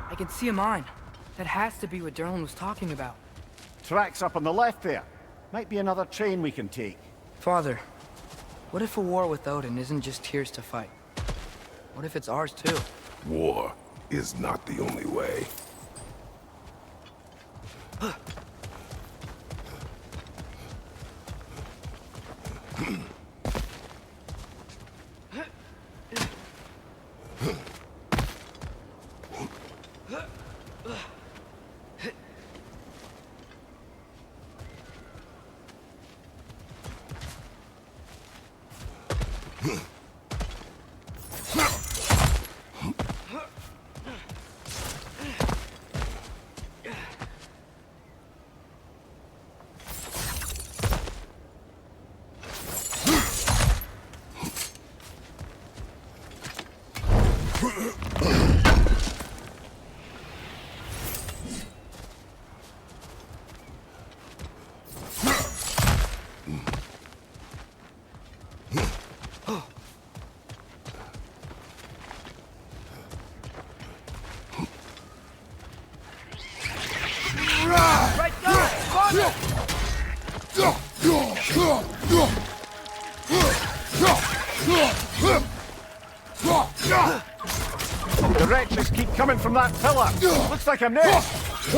I can see a mine. That has to be what Derlin was talking about. Tracks up on the left there. Might be another train we can take. Father, what if a war with Odin isn't just Tyr's to fight? What if it's ours too? War is not the only way. The wretches keep coming from that pillar. Looks like a nest.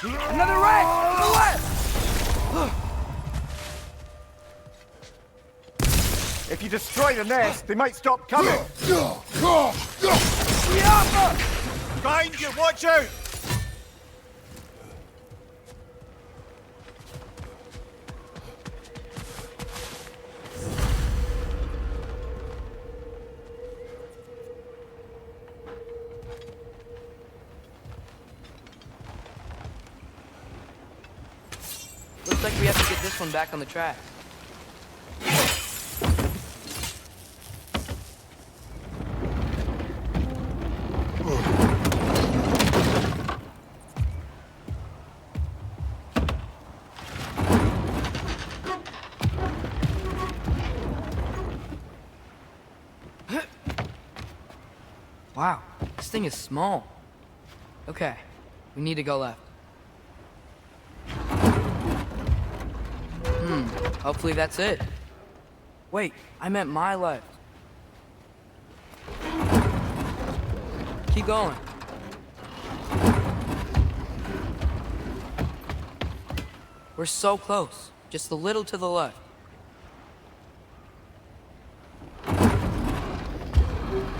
Another wreck! To the left! If you destroy the nest, they might stop coming. Behind you, watch out! Looks like we have to get this one back on the track. Wow, this thing is small. Okay, we need to go left. Hopefully that's it. Wait, I meant my left. Keep going. We're so close. Just a little to the left.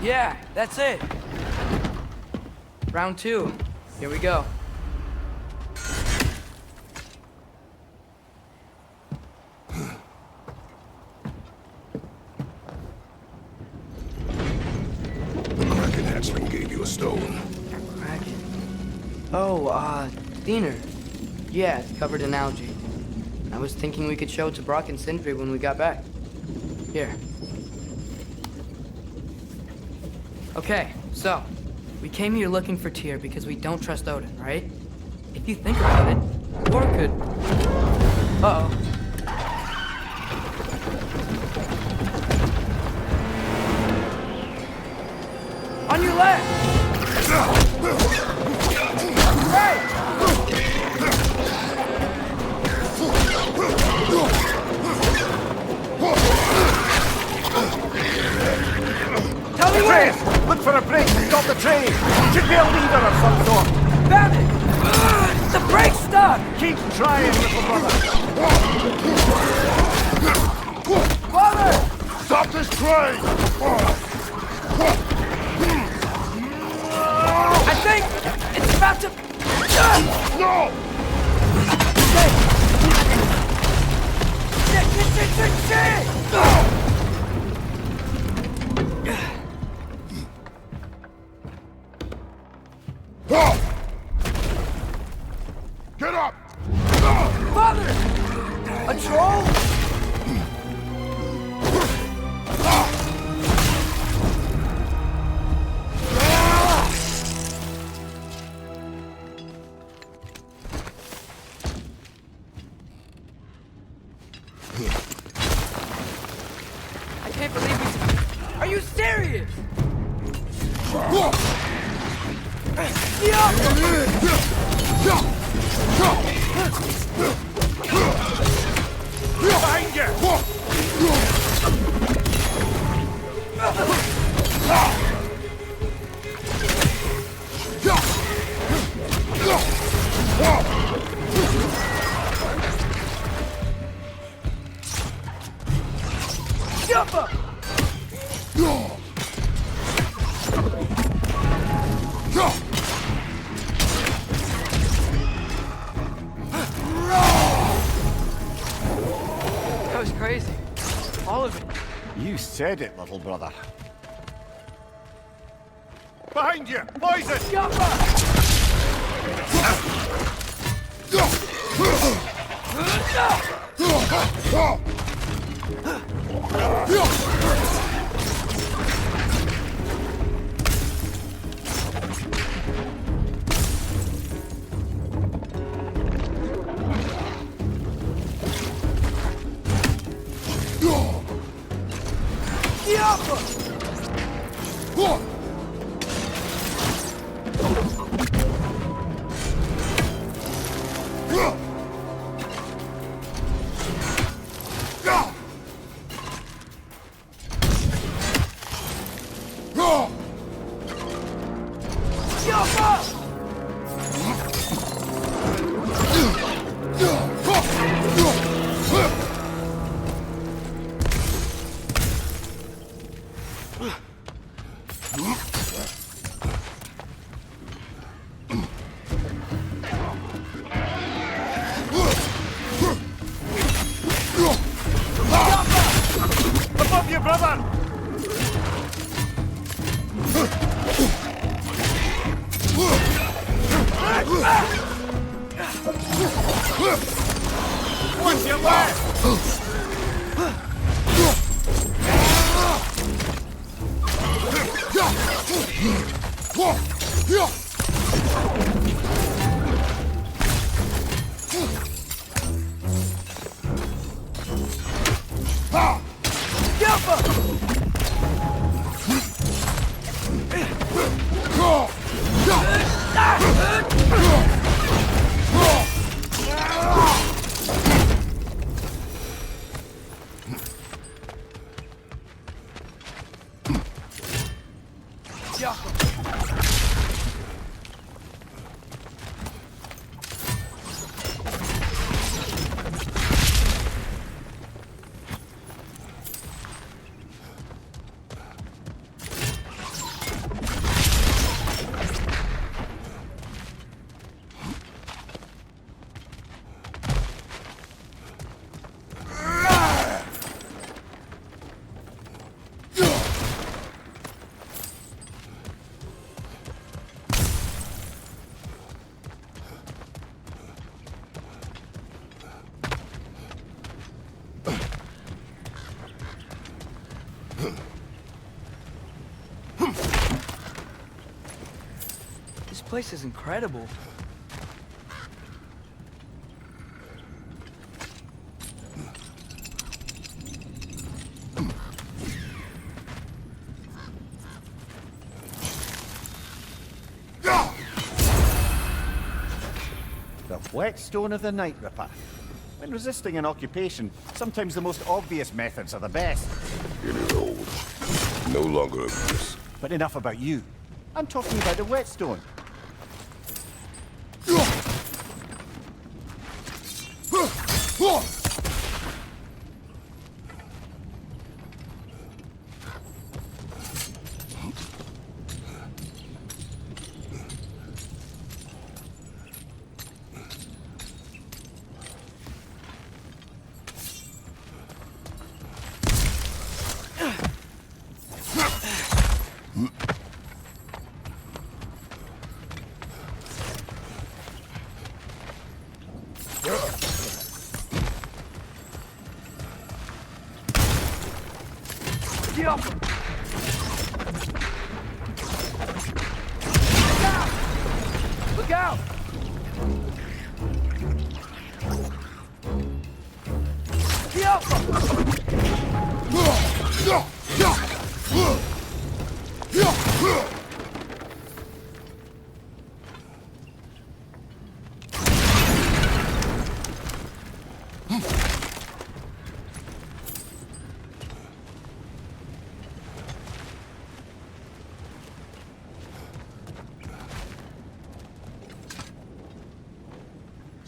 Yeah, that's it. Round 2. Here we go. Gave you a stone. Kraken. Oh, Diener. Yeah, it's covered in algae. I was thinking we could show it to Brock and Sindri when we got back. Here. Okay, so, we came here looking for Tyr because we don't trust Odin, right? If you think about it, war could... Uh-oh. On your left! Right! Tell me where! Look for a break to stop the train! Should be a leader of some sort! Found it! The brake's stuck! Keep trying, little brother! Father! Stop this train! I think it's about to... No! Shit! I can't believe we... Are you serious? Behind you! That was crazy. All of it. You said it, little brother. Behind you! Poison! Above you, brother! What's your left? This place is incredible. The whetstone of the Night Ripper. When resisting an occupation, sometimes the most obvious methods are the best. It is old. No longer of use. But enough about you. I'm talking about the whetstone. Look out!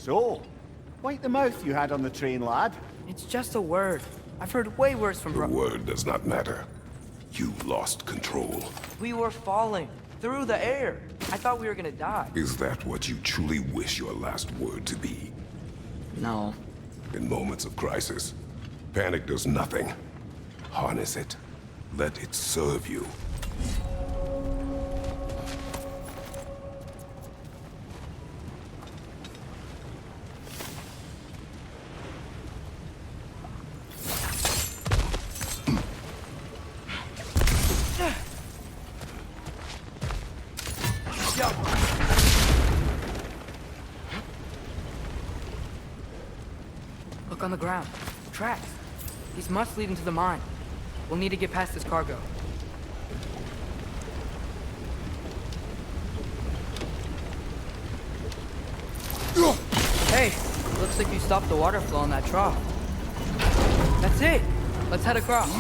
So, wipe the mouth you had on the train, lad. It's just a word. I've heard way worse from The word does not matter. You lost control. We were falling through the air. I thought we were gonna die. Is that what you truly wish your last word to be? No. In moments of crisis, panic does nothing. Harness it. Let it serve you. Look on the ground. Tracks. These must lead into the mine. We'll need to get past this cargo. Hey, looks like you stopped the water flow in that trough. That's it. Let's head across.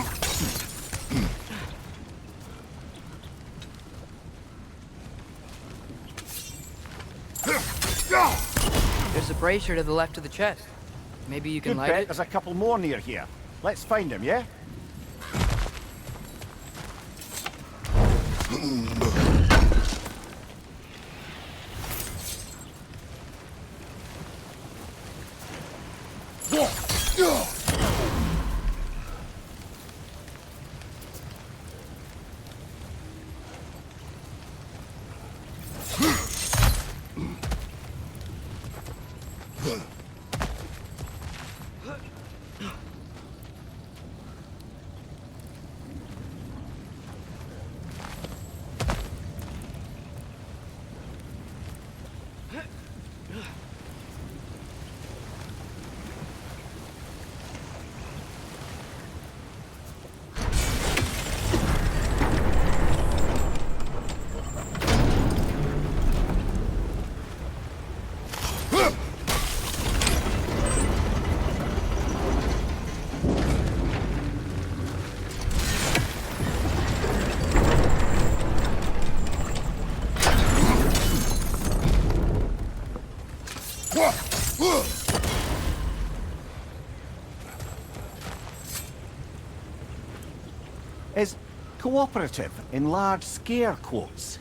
There's a brazier to the left of the chest. Maybe you can Good light bet it? there's a couple more near here. Let's find him, yeah? Is cooperative in large scare quotes.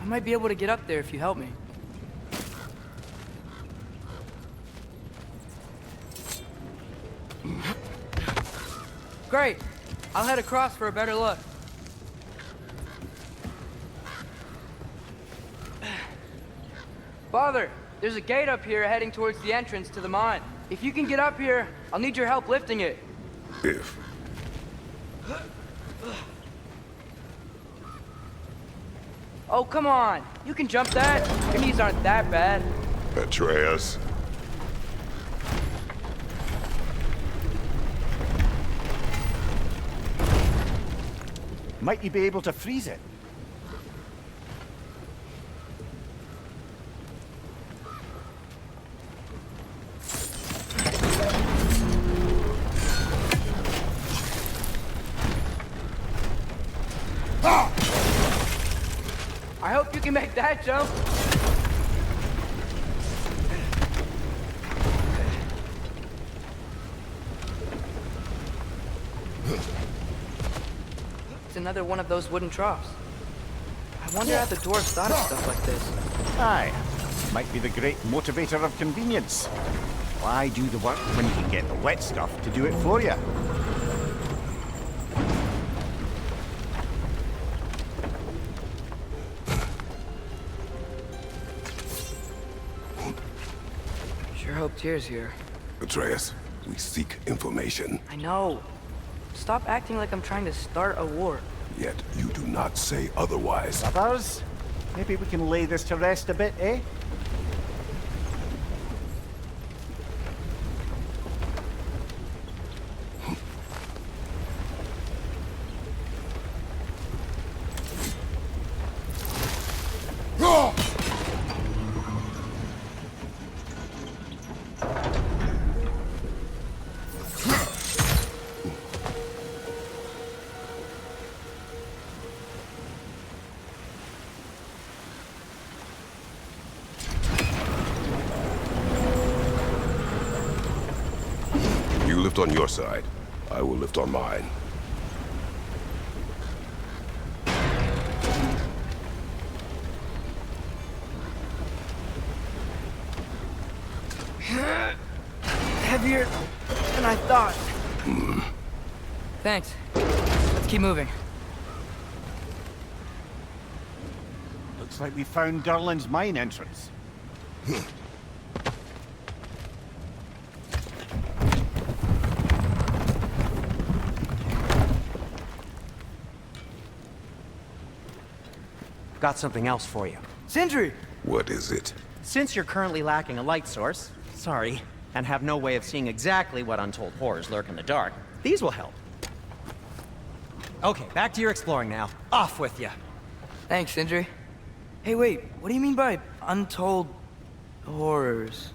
I might be able to get up there if you help me. Great. I'll head across for a better look. Father, there's a gate up here heading towards the entrance to the mine. If you can get up here, I'll need your help lifting it. If. Oh, come on. You can jump that. Your knees aren't that bad. Atreus, Might you be able to freeze it? I hope you can make that jump. It's another one of those wooden troughs. I wonder how the dwarves thought of stuff like this. Aye. Might be the great motivator of convenience. Why do the work when you can get the wet stuff to do it for you? Sure hope Tyr's here. Atreus, we seek information. I know. Stop acting like I'm trying to start a war. Yet you do not say otherwise. Others? Maybe we can lay this to rest a bit, eh? You lift on your side. I will lift on mine. Heavier than I thought. Thanks. Let's keep moving. Looks like we found Durlin's mine entrance. Got something else for you. Sindri! What is it? Since you're currently lacking a light source, sorry, and have no way of seeing exactly what untold horrors lurk in the dark, these will help. Okay, back to your exploring now. Off with you. Thanks, Sindri. Hey, wait, what do you mean by untold horrors?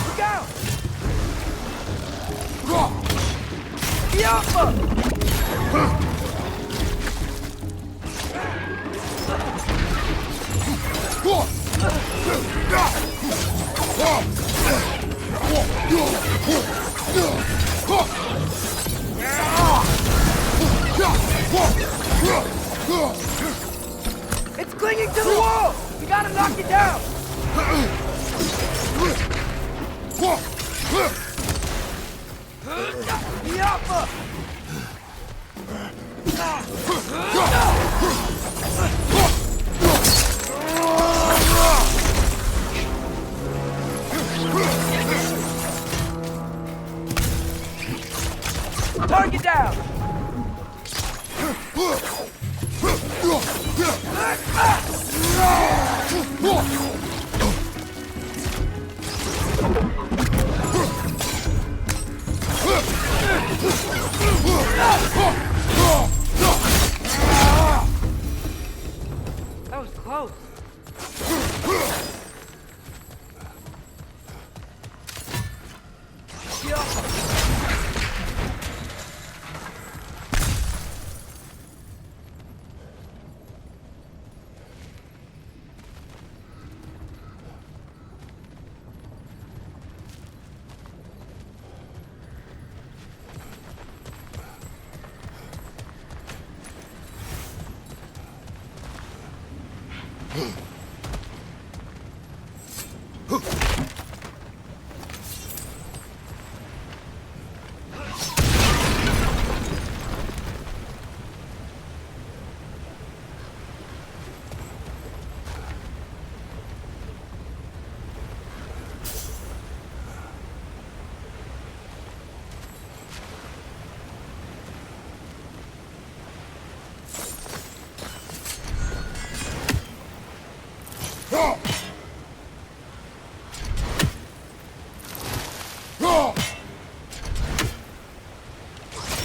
Look out! Yappa! It's clinging to the wall! We gotta knock it down! Yappa! Target down! That was close.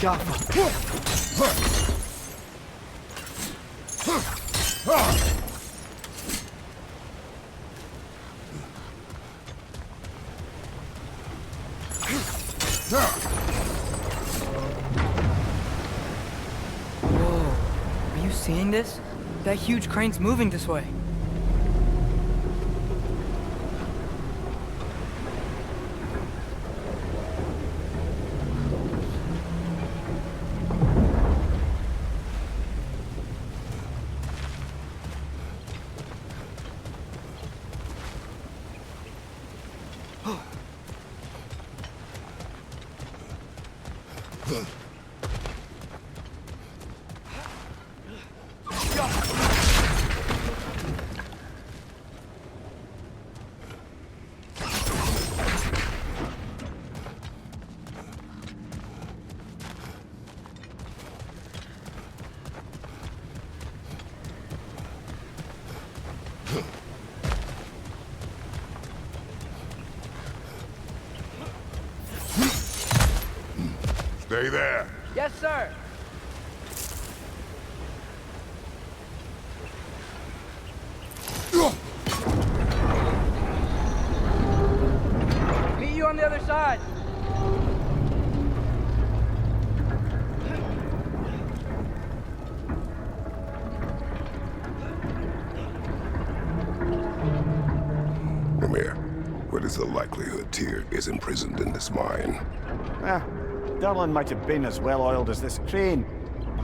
Jaffa. Whoa. Are you seeing this? That huge crane's moving this way. Stay there. Yes, sir. Meet you on the other side. Mimir, what is the likelihood Tyr is imprisoned in this mine? Durlin might have been as well-oiled as this crane.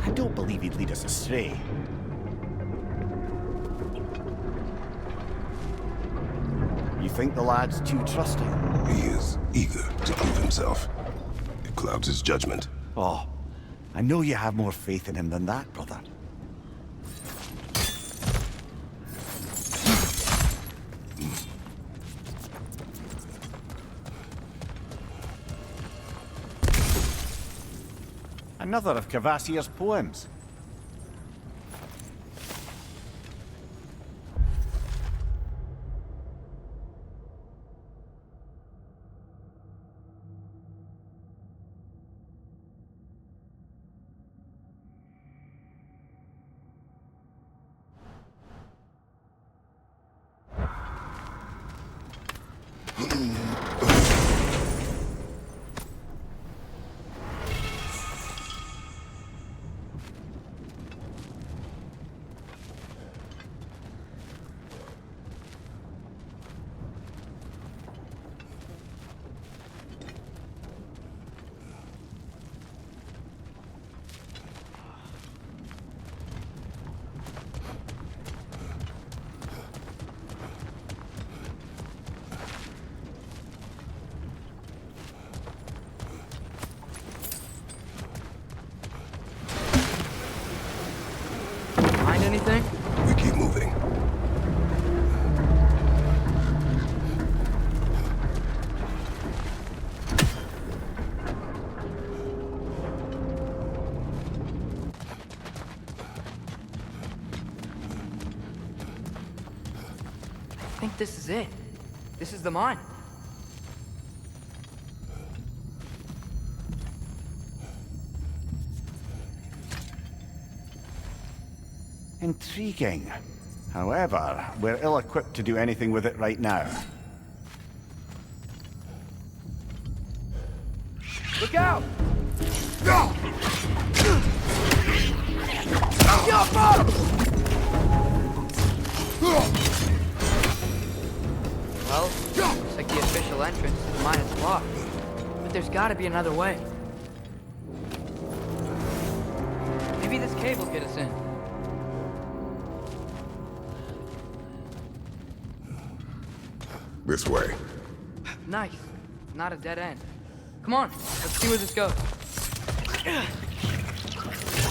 I don't believe he'd lead us astray. You think the lad's too trusting? He is eager to prove himself. It clouds his judgment. Oh, I know you have more faith in him than that, brother. Another of Kvasir's poems. Anything? We keep moving. I think this is it. This is the mine. Intriguing. However, we're ill-equipped to do anything with it right now. Look out! Well, looks like the official entrance to the mine is blocked. But there's gotta be another way. Maybe this cave will get us in. This way. Nice. Not a dead end. Come on, let's see where this goes.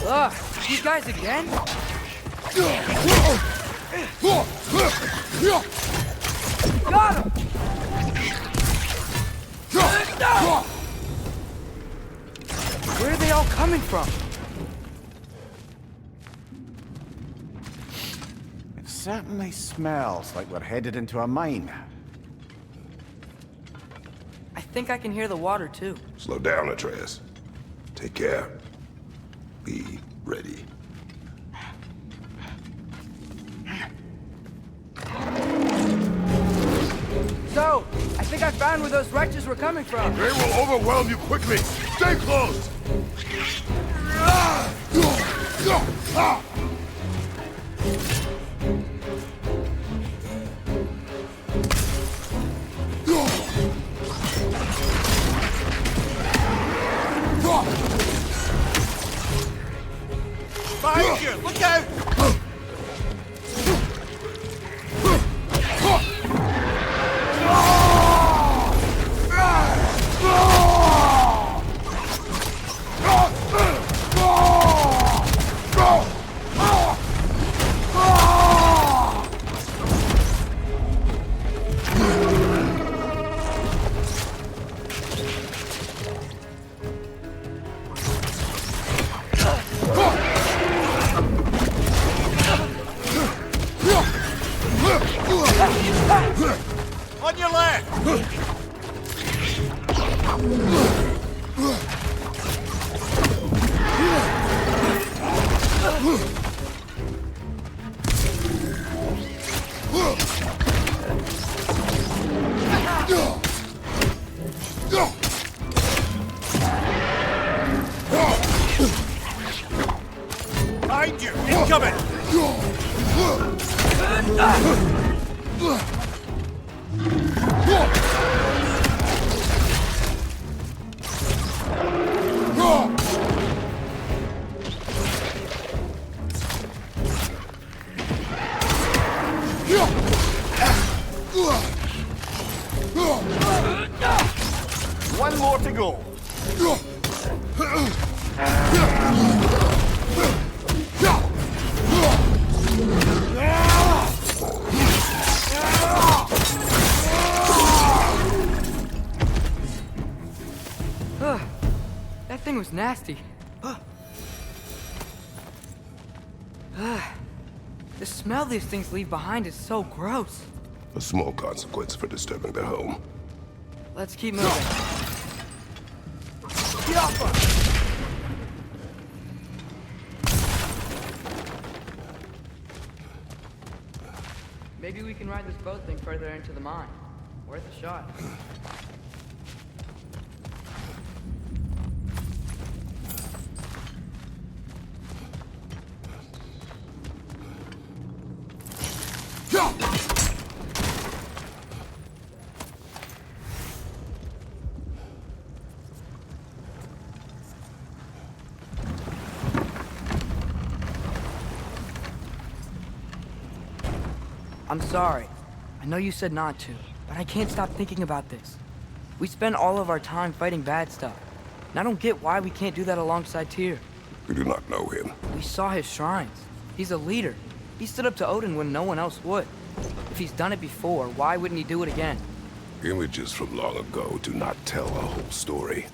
Ugh, these guys again? Got him! Where are they all coming from? It certainly smells like we're headed into a mine. I think I can hear the water too. Slow down, Atreus. Take care. found where those wretches were coming from. They will overwhelm you quickly. Stay close. Behind you! Look out! On your left! Behind you! Incoming! One more to go. That thing was nasty. The smell these things leave behind is so gross. A small consequence for disturbing their home. Let's keep moving. Maybe we can ride this boat thing further into the mine. Worth a shot. I'm sorry. I know you said not to, but I can't stop thinking about this. We spend all of our time fighting bad stuff, and I don't get why we can't do that alongside Tyr. We do not know him. We saw his shrines. He's a leader. He stood up to Odin when no one else would. If he's done it before, why wouldn't he do it again? Images from long ago do not tell a whole story.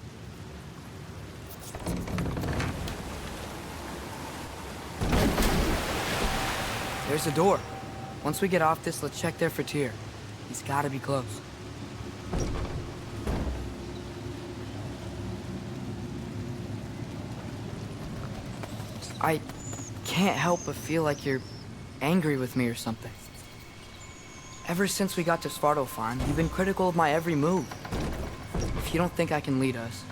There's a door. Once we get off this, let's check there for Tyr. He's gotta be close. I can't help but feel like you're angry with me or something. Ever since we got to Svartalfheim, you've been critical of my every move. If you don't think I can lead us,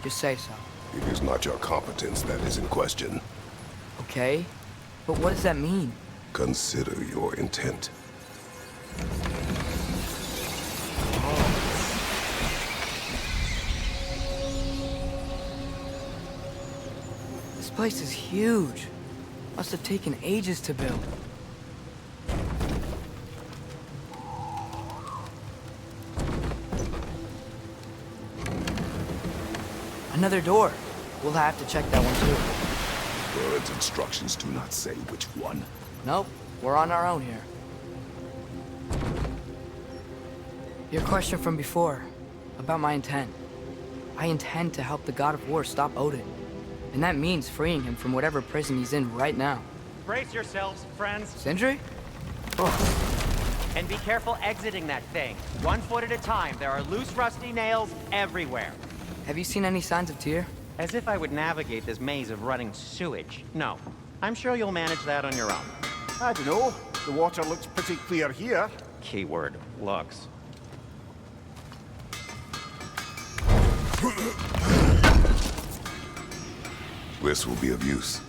just say so. It is not your competence that is in question. Okay? But what does that mean? Consider your intent. This place is huge. Must have taken ages to build. Another door. We'll have to check that one too. Bird's instructions do not say which one. Nope, we're on our own here. Your question from before, about my intent. I intend to help the God of War stop Odin. And that means freeing him from whatever prison he's in right now. Brace yourselves, friends, Sindri? and be careful exiting that thing. 1 foot at a time. There are loose, rusty nails everywhere. Have you seen any signs of Tyr? As if I would navigate this maze of running sewage. No. I'm sure you'll manage that on your own. I don't know. The water looks pretty clear here. Keyword, looks. This will be of use.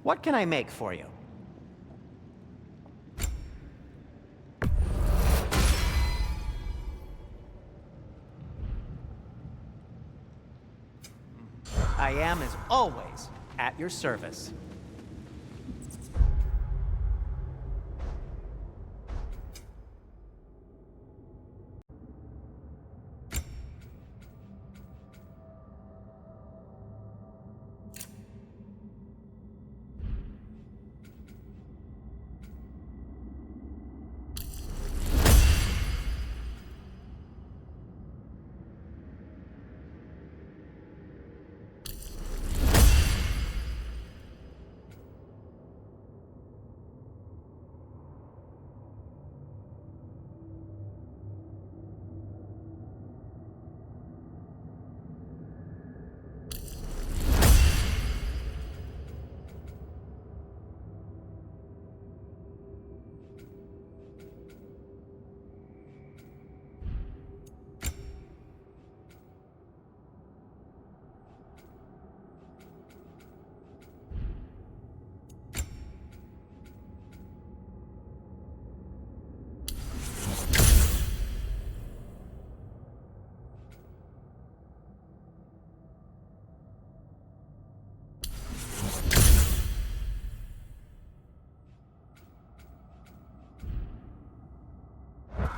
What can I make for you? I am, as always, at your service.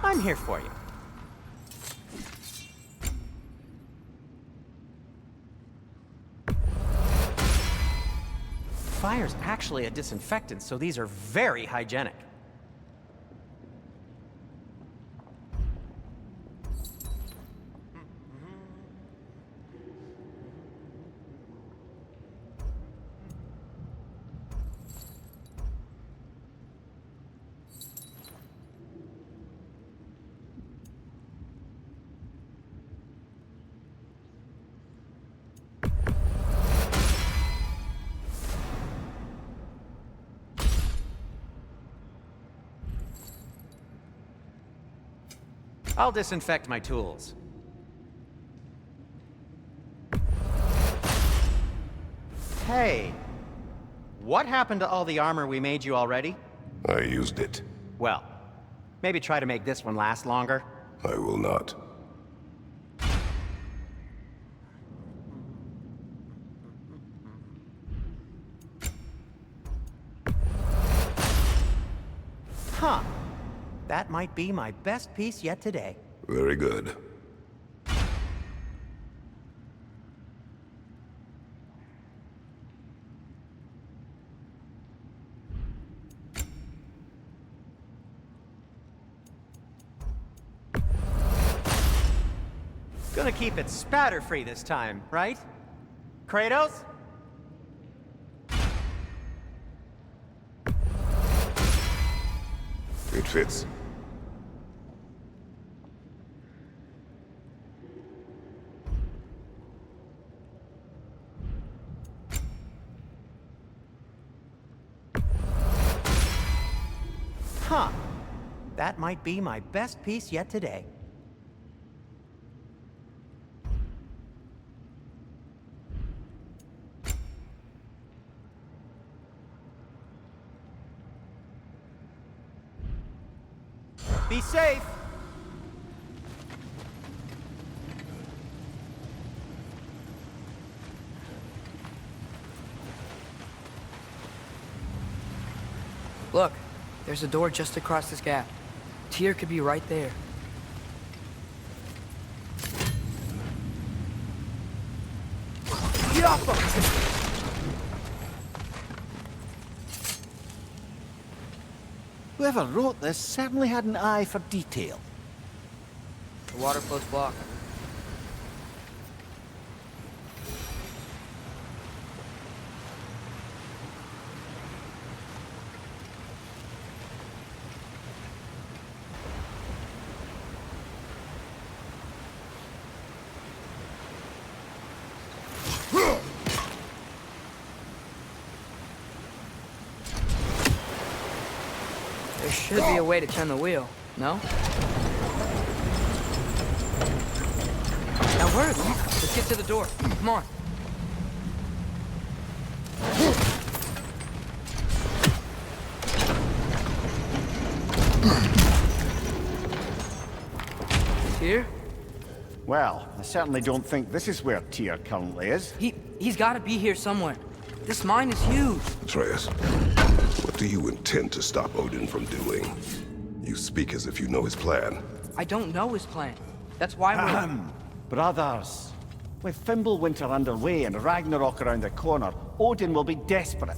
I'm here for you. Fire's actually a disinfectant, so these are very hygienic. I'll disinfect my tools. Hey, what happened to all the armor we made you already? I used it. Well, maybe try to make this one last longer. I will not. Huh. That might be my best piece yet today. Very good. Gonna keep it spatter-free this time, right? Kratos? It fits. Huh. That might be my best piece yet today. Be safe! Look, there's a door just across this gap. Tyr could be right there. Whoever wrote this certainly had an eye for detail. The water flow's blocked. There should be a way to turn the wheel, no? That works. Let's get to the door. Come on. Tyr? Well, I certainly don't think this is where Tyr currently is. He's got to be here somewhere. This mine is huge. Atreus, what do you intend to stop Odin from doing? You speak as if you know his plan. I don't know his plan. That's why we're... Brothers, with Fimbulwinter underway and Ragnarok around the corner, Odin will be desperate.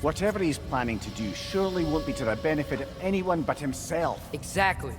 Whatever he's planning to do surely won't be to the benefit of anyone but himself. Exactly.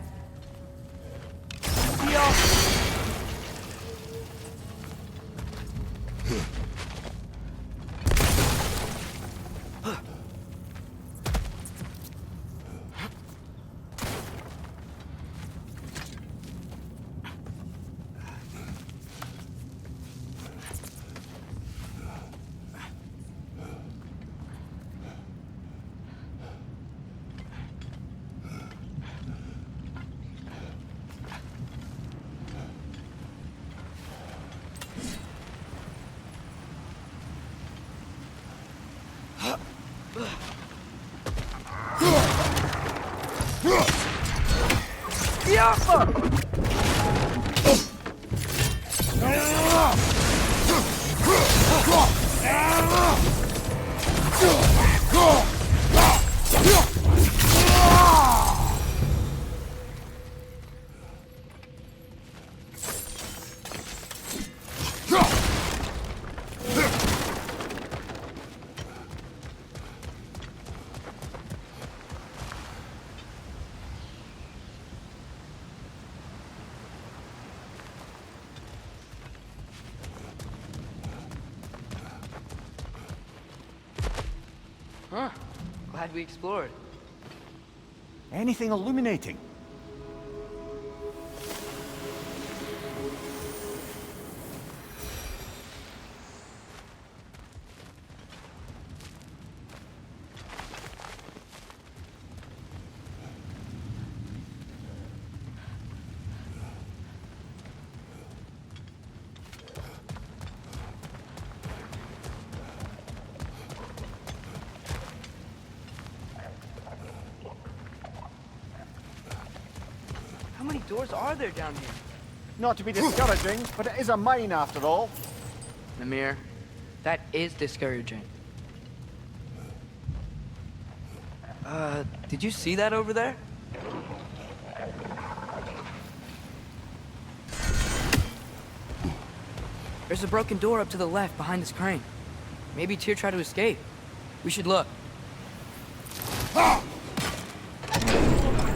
Huh. Glad we explored. Anything illuminating? How many doors are there down here? Not to be discouraging, but it is a mine after all. Namir, that is discouraging. Did you see that over there? There's a broken door up to the left behind this crane. Maybe Tyr tried to escape. We should look.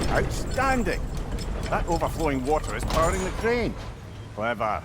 Outstanding! That overflowing water is powering the crane. Clever.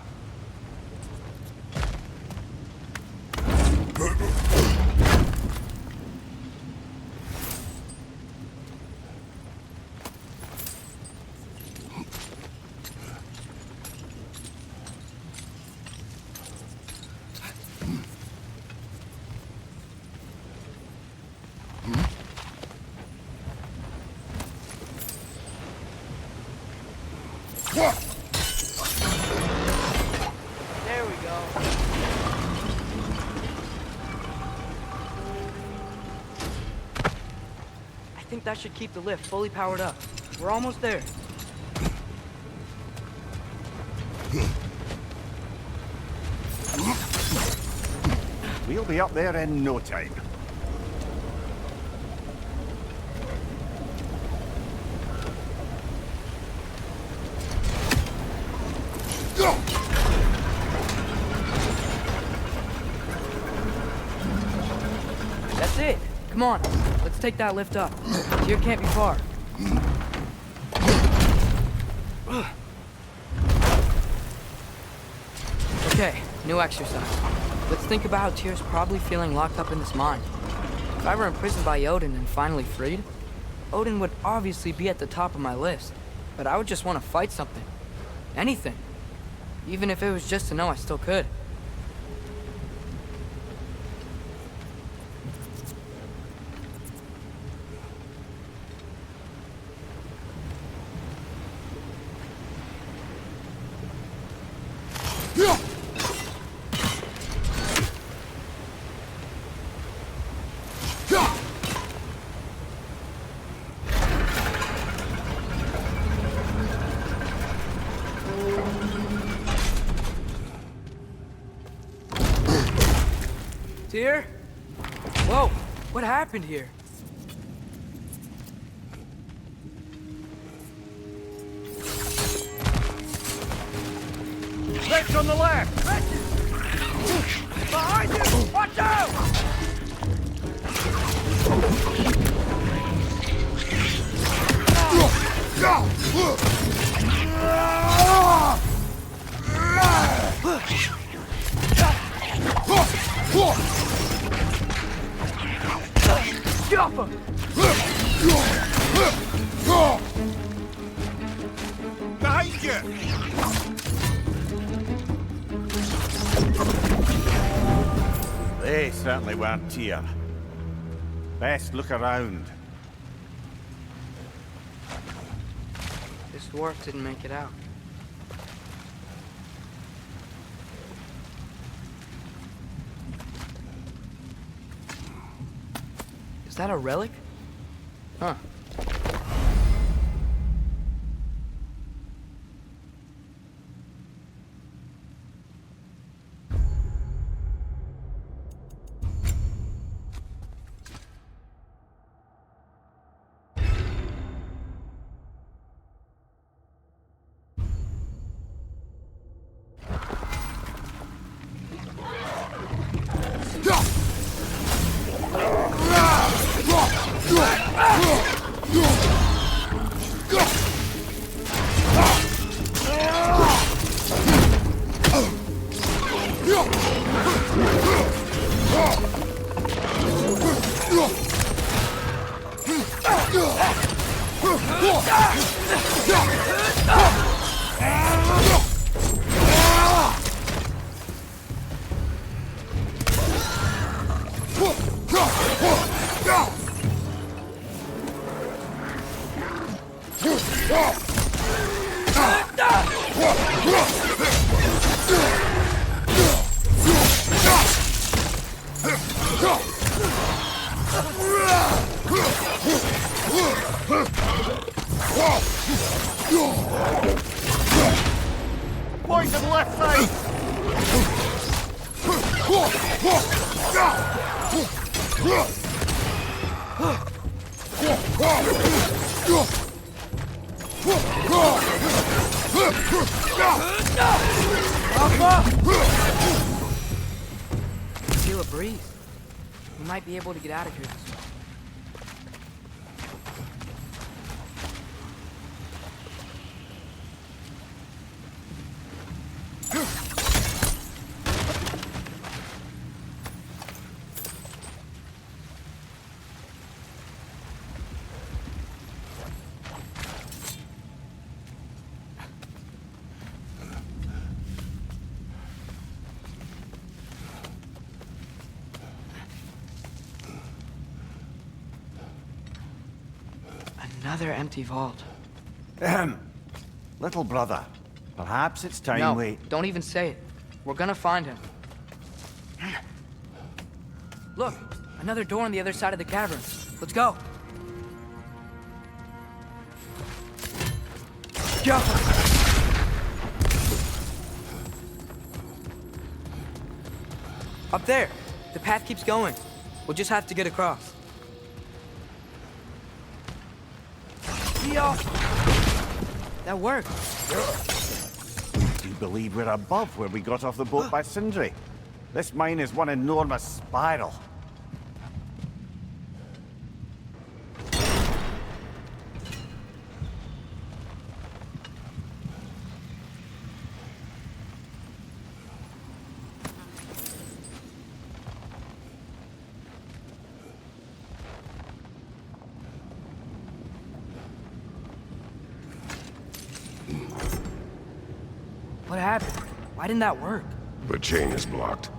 There we go. I think that should keep the lift fully powered up. We're almost there. We'll be up there in no time. That's it. Come on, let's take that lift up. Here can't be far. Okay, new exercise. Let's think about how Tyr's probably feeling locked up in this mine. If I were imprisoned by Odin and finally freed, Odin would obviously be at the top of my list. But I would just want to fight something. Anything. Even if it was just to know I still could. Tyr? Whoa, what happened here? Wretch on the left! Behind you! Watch out! Jump him! Behind you! They certainly weren't Tyr. Best look around. This dwarf didn't make it out. Is that a relic? Huh. Point to the left side! Feel a breeze. We might be able to get out of here this way. Another empty vault. Little brother, perhaps it's time No, we... don't even say it. We're gonna find him. Look, another door on the other side of the cavern. Let's go. Jump! Up there. The path keeps going. We'll just have to get across. That worked. you'd believe we're above where we got off the boat by Sindri. This mine is one enormous spiral. What happened? Why didn't that work? The chain is blocked.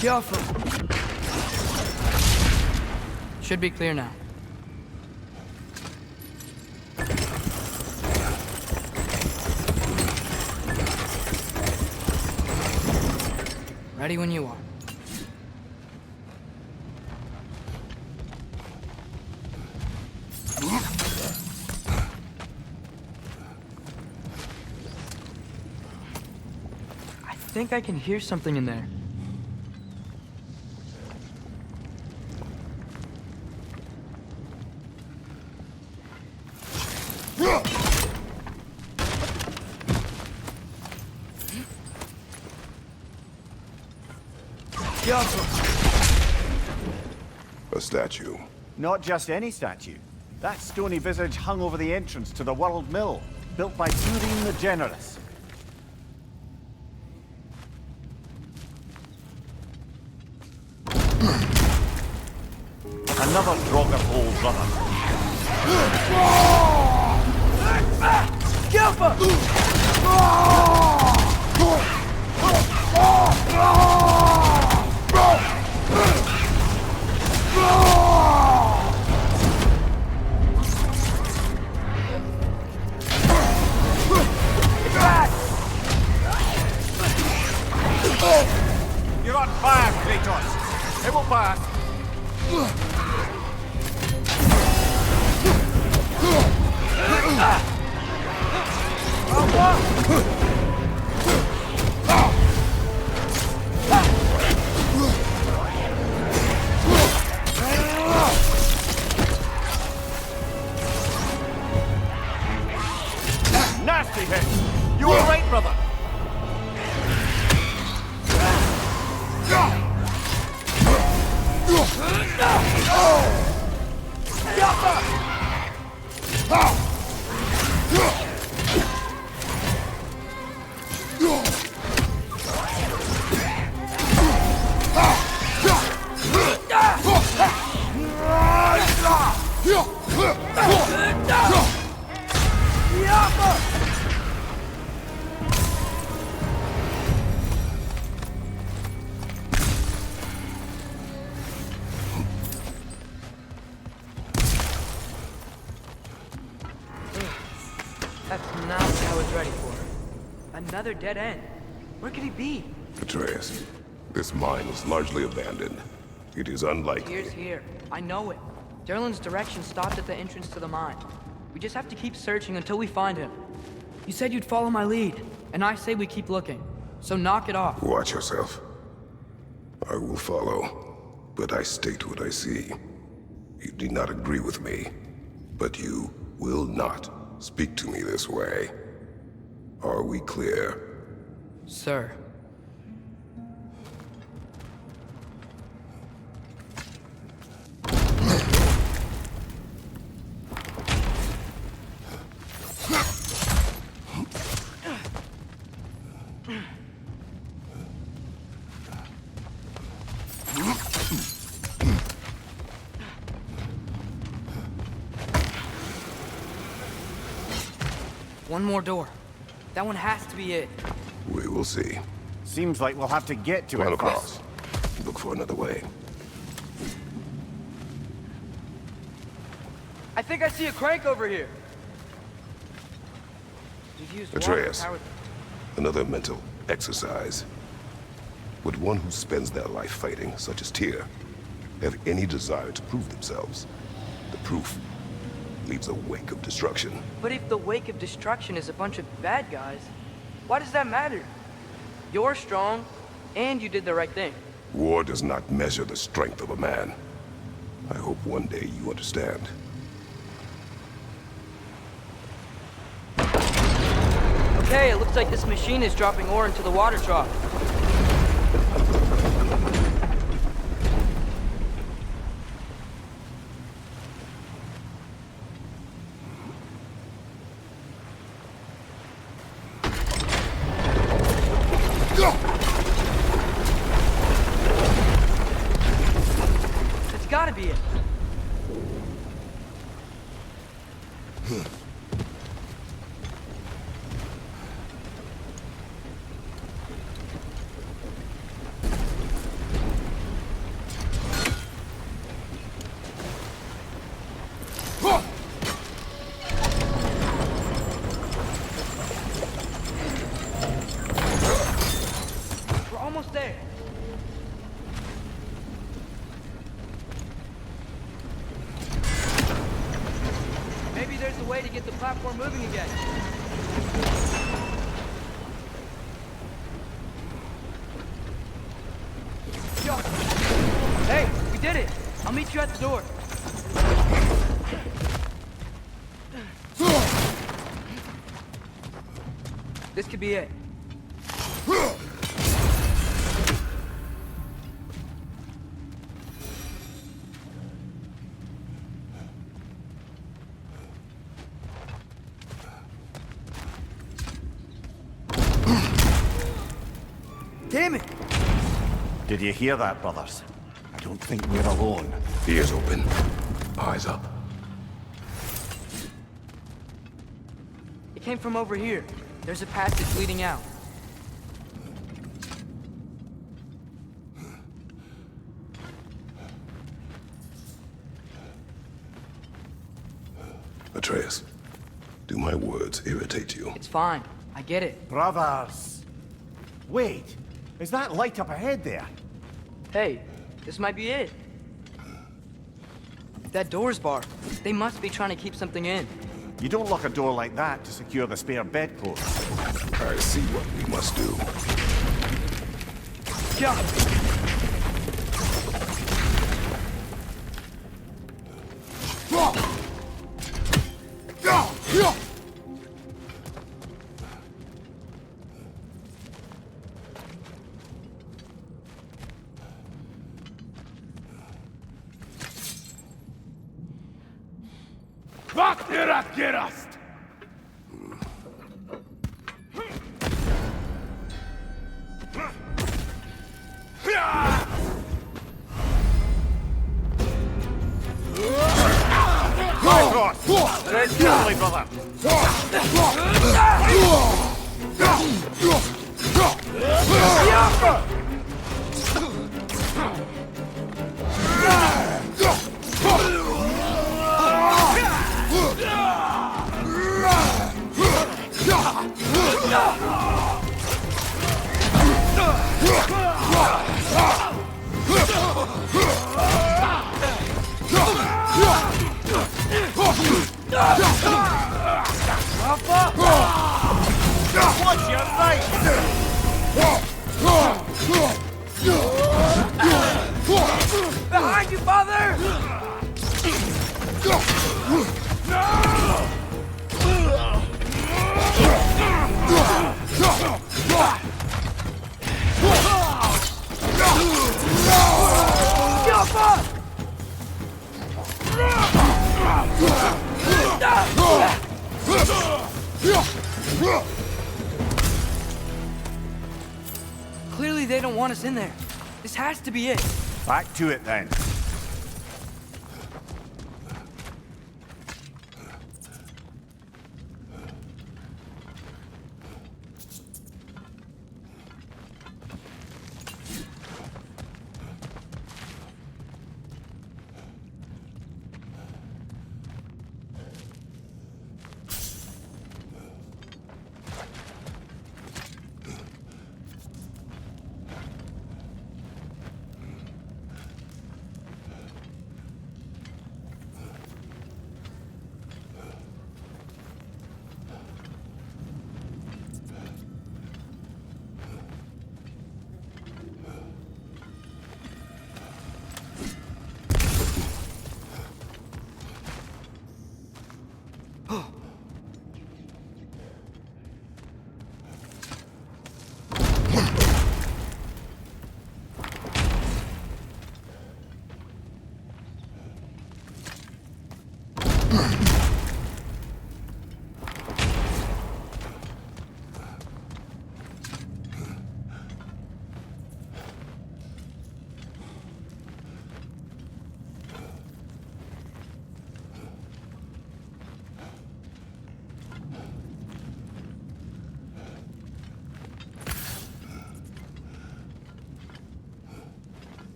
Careful. Should be clear now. Ready when you are. I think I can hear something in there. A statue. Not just any statue. That stony visage hung over the entrance to the World Mill, built by Odin the Generous. Another Draugr-hole, brother. You're on fire, Kratos. It will pass. Nasty hit. You were right, brother. That's not what I was ready for. Another dead end. Where could he be? Atreus, this mine is largely abandoned. It is unlikely. Tyr's here. I know it. Derlin's direction stopped at the entrance to the mine. We just have to keep searching until we find him. You said you'd follow my lead, and I say we keep looking. So knock it off. Watch yourself. I will follow, but I state what I see. You do not agree with me, but you will not speak to me this way. Are we clear? Sir. One more door. That one has to be it. We will see. Seems like we'll have to get to Run it across. first. Look for another way. I think I see a crank over here. We've used water Atreus, powered- another mental exercise. Would one who spends their life fighting, such as Tyr, have any desire to prove themselves? The proof leaves a wake of destruction. But if the wake of destruction is a bunch of bad guys, why does that matter? You're strong, and you did the right thing. War does not measure the strength of a man. I hope one day you understand. Okay, it looks like this machine is dropping ore into the water trough. It's gotta be it. We're almost there. Maybe there's a way to get the platform moving again. Yo. Hey, we did it. I'll meet you at the door. This could be it. Damn it! Did you hear that, brothers? I don't think we're alone. Ears open. Eyes up. It came from over here. There's a passage leading out. Atreus, do my words irritate you? It's fine. I get it. Brothers! Wait! Is that light up ahead there? Hey, this might be it. That door's barred. They must be trying to keep something in. You don't lock a door like that to secure the spare bedpost. I see what we must do. Jump! Let's go, brother! Watch your right! Behind you, father! Clearly they don't want us in there. This has to be it. Back to it then.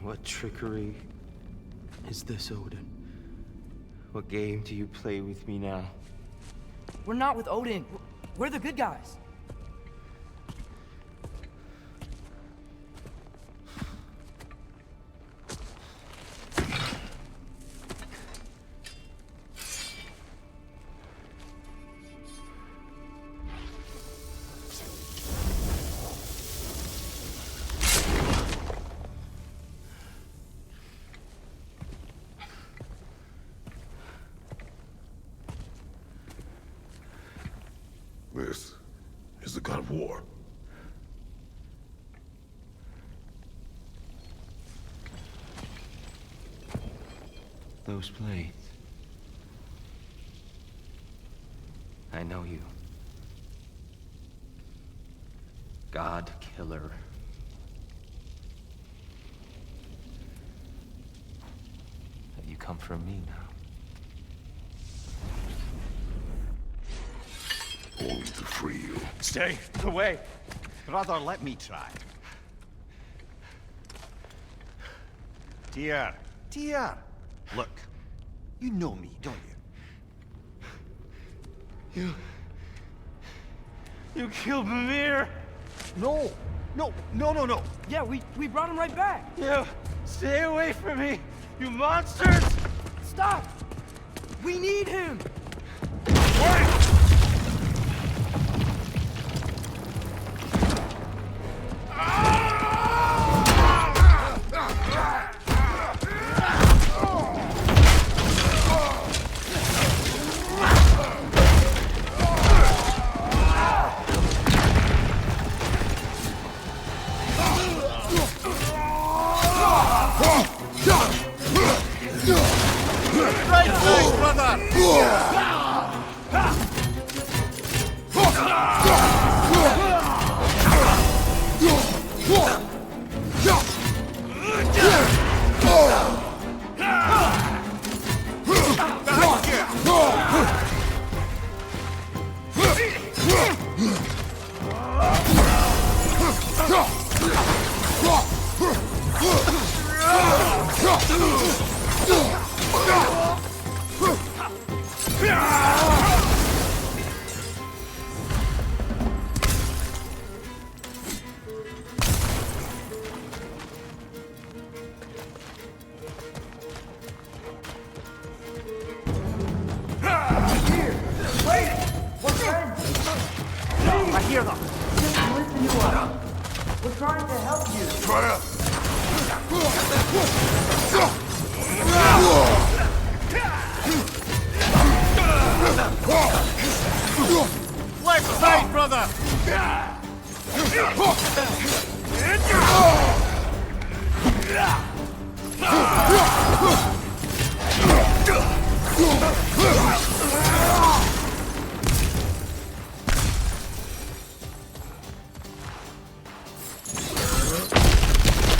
What trickery is this, Odin? What game do you play with me now? We're not with Odin. We're the good guys. This is the God of War. Those blades. I know you. God Killer. Have you come for me now? Only to free you. Stay away. Brother, let me try. Dear. Look, you know me, don't you? You killed Mimir! No. Yeah, we brought him right back. You stay away from me, you monsters! Stop! We need him!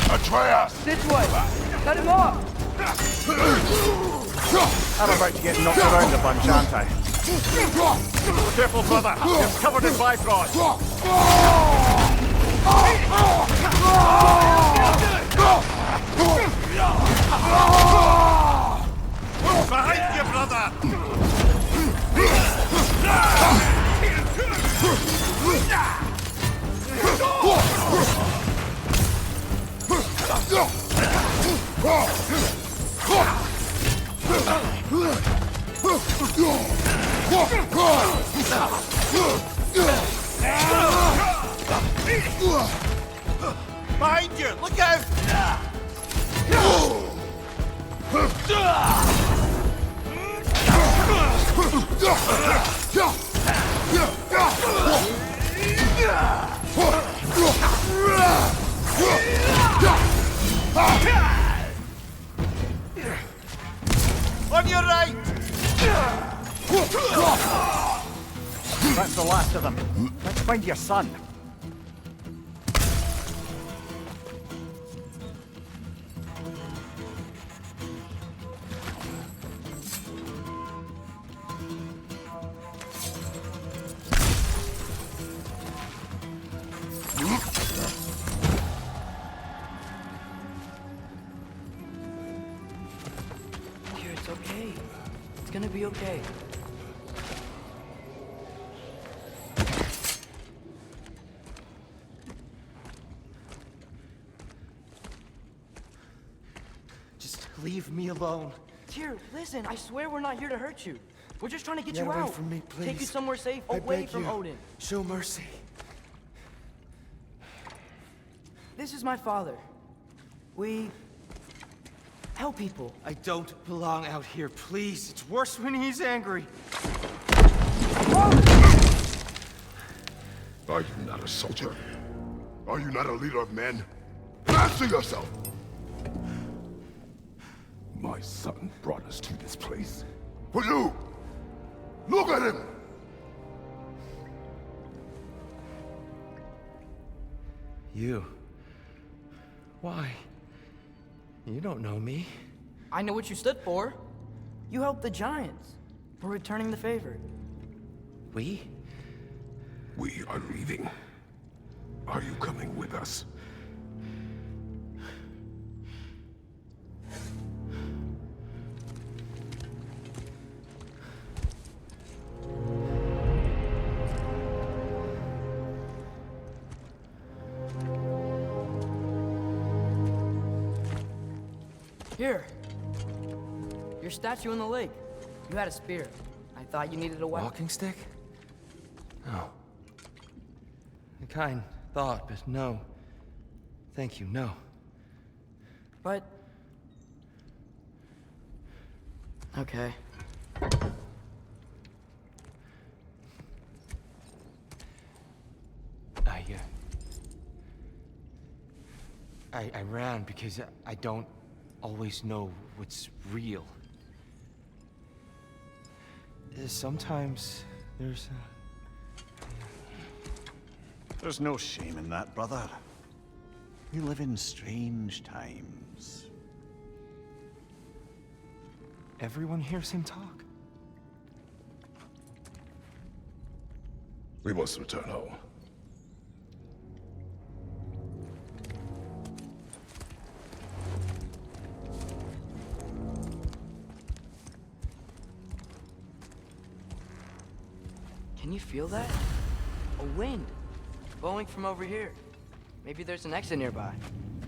Atreus! This way! Cut him off! I'm about to get knocked around a bunch, aren't I? Careful, brother! You're covered in bifrost! Behind you, brother! Behind you! Look out! On your right! That's the last of them. Let's find your son. gonna be okay. Just leave me alone. Tyr, listen, I swear we're not here to hurt you. We're just trying to get Get you away out. from me, Take you please. somewhere safe, I away beg from you. Odin. Show mercy. This is my father. We help people. I don't belong out here, please. It's worse when he's angry. Are you not a soldier? Are you not a leader of men? Answer yourself! My son brought us to this place. For you! Look at him! You. Why? You don't know me. I know what you stood for. You helped the giants. We're returning the favor. We? We are leaving. Are you coming with us? Here. Your statue in the lake. You had a spear. I thought you needed a weapon. Walking stick? No. A kind thought, but no. Thank you, no. But... okay. I ran because I don't always know what's real. Sometimes there's There's no shame in that, brother. We live in strange times. Everyone hears him talk. We must return home. Can you feel that? A wind. Blowing from over here. Maybe there's an exit nearby.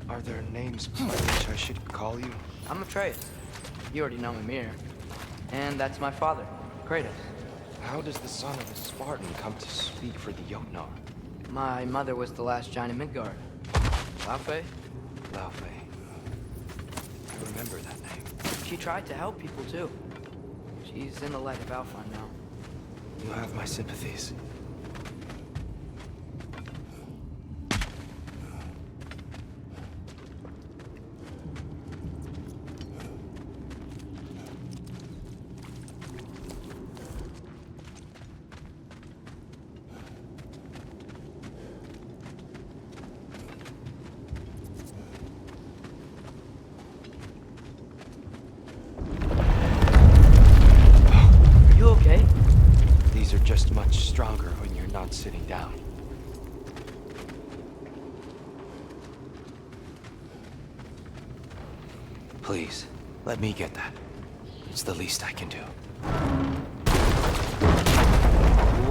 Are there names by which I should call you? I'm Atreus. You already know him here. And that's my father, Kratos. How does the son of a Spartan come to speak for the Jotnar? My mother was the last giant in Midgard. Laufey? Laufey. I remember that name. She tried to help people too. She's in the light of Alpine now. You have my sympathies. Are you okay? These are just much stronger when you're not sitting down. Please, let me get that. It's the least I can do.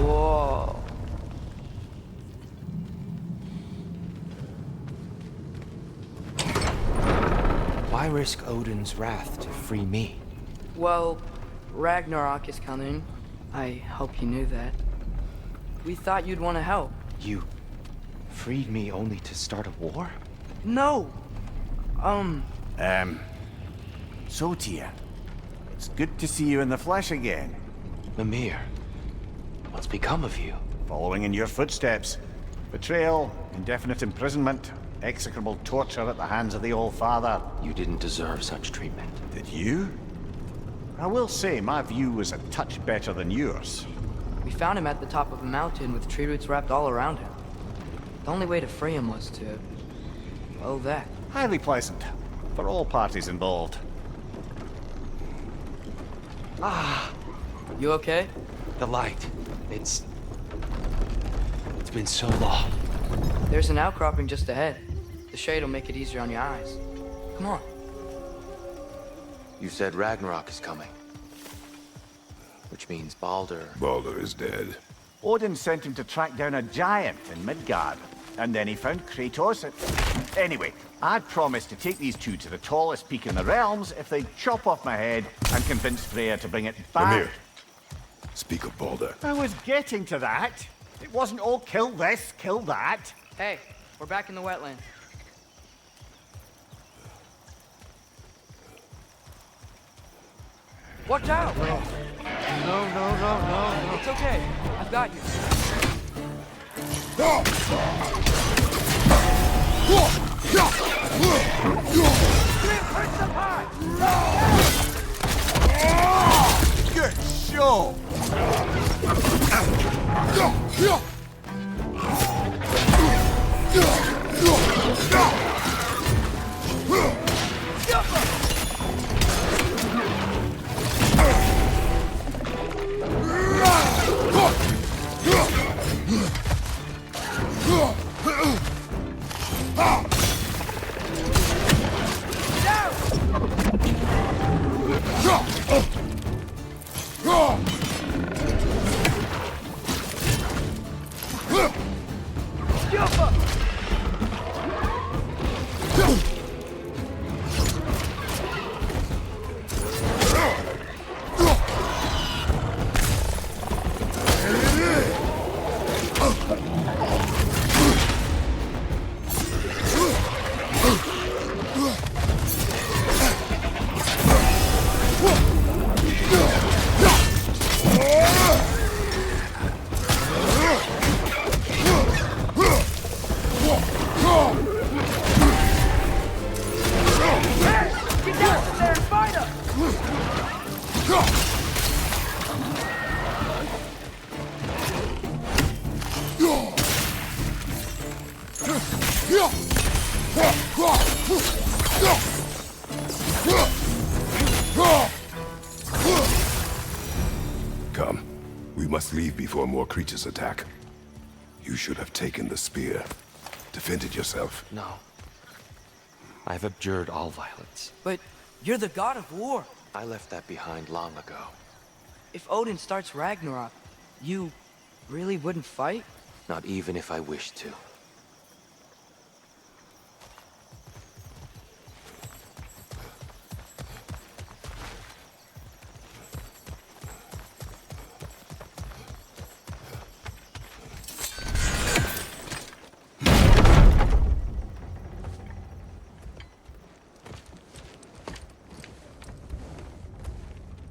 Whoa. Why risk Odin's wrath to free me? Well, Ragnarok is coming. I hope you knew that. We thought you'd want to help. You freed me only to start a war? No! So, Tyr, it's good to see you in the flesh again. Mimir, what's become of you? Following in your footsteps. Betrayal, indefinite imprisonment, execrable torture at the hands of the Old Father. You didn't deserve such treatment. Did you? I will say, my view was a touch better than yours. We found him at the top of a mountain with tree roots wrapped all around him. The only way to free him was to... well, that. Highly pleasant, for all parties involved. You okay? The light. It's been so long. There's an outcropping just ahead. The shade will make it easier on your eyes. Come on. You said Ragnarok is coming. Which means Baldur. Baldur is dead. Odin sent him to track down a giant in Midgard, and then he found Kratos and... Anyway, I'd promised to take these two to the tallest peak in the realms if they'd chop off my head and convince Freya to bring it back. Amir, speak of Baldur. I was getting to that. It wasn't all kill this, kill that. Hey, we're back in the wetlands. Watch out! No, no. It's okay. I've got you. Good show! Come. We must leave before more creatures attack. You should have taken the spear. Defended yourself. No. I've abjured all violence. But you're the god of war. I left that behind long ago. If Odin starts Ragnarok, you really wouldn't fight? Not even if I wished to.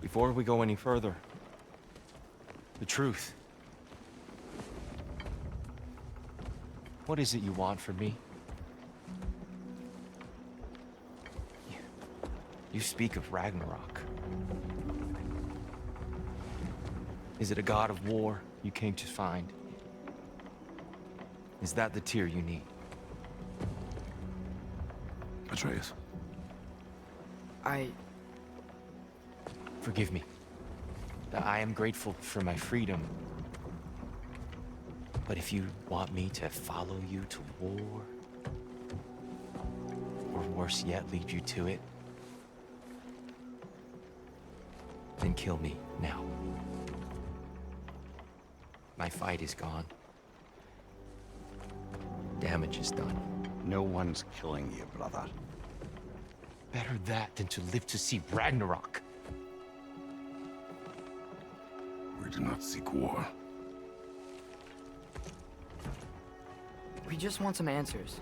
Before we go any further, the truth. What is it you want from me? You speak of Ragnarok. Is it a god of war you came to find? Is that the tear you need? Atreus. Forgive me. I am grateful for my freedom. But if you want me to follow you to war, or worse yet, lead you to it, then kill me now. My fight is gone. Damage is done. No one's killing you, brother. Better that than to live to see Ragnarok. We do not seek war. We just want some answers.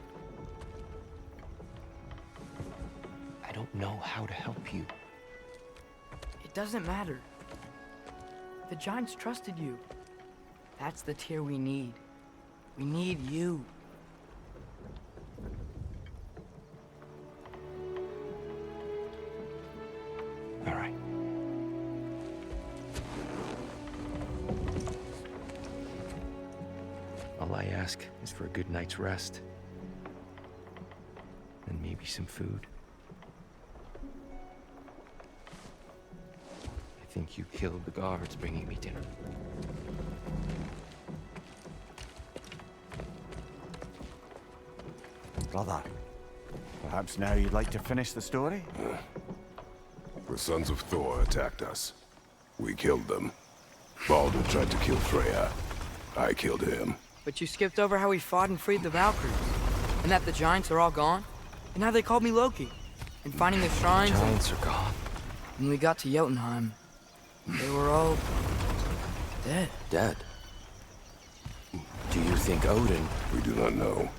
I don't know how to help you. It doesn't matter. The giants trusted you. That's the tear we need. We need you. All right. All I ask is for a good night's rest. And maybe some food. I think you killed the guards bringing me dinner. Brother, perhaps now you'd like to finish the story? The sons of Thor attacked us. We killed them. Baldur tried to kill Freya. I killed him. But you skipped over how we fought and freed the Valkyries. And that the giants are all gone. And how they called me Loki. And finding the shrines. Giants are gone. When we got to Jotunheim, they were all dead. Dead. Do you think Odin? We do not know.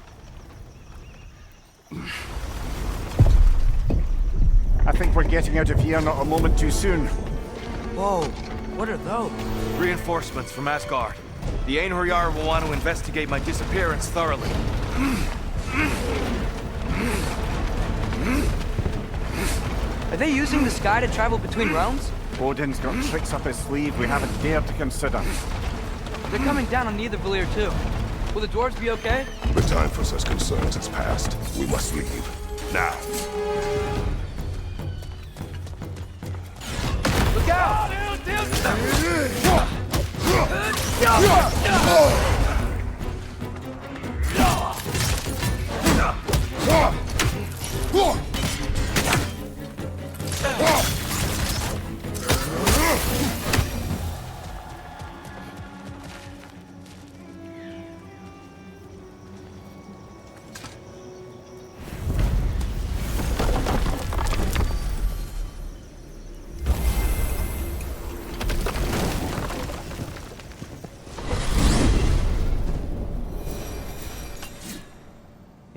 I think we're getting out of here not a moment too soon. Whoa, what are those? Reinforcements from Asgard. The Einherjar will want to investigate my disappearance thoroughly. Are they using the sky to travel between realms? Odin's got tricks up his sleeve we haven't dared to consider. They're coming down on either Valir too. Will the dwarves be okay? The time for such concerns is past. We must leave. Now. Look out!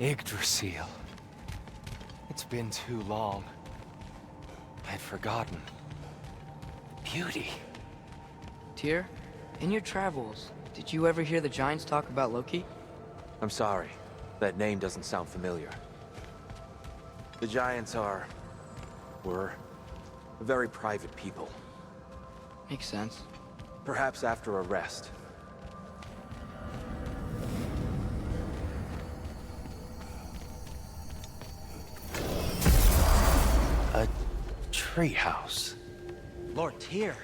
Yggdrasil. It's been too long. I'd forgotten. Beauty. Tyr, in your travels, did you ever hear the giants talk about Loki? I'm sorry. That name doesn't sound familiar. The Giants were very private people. Makes sense. Perhaps after a rest. A treehouse. Lord Tyr,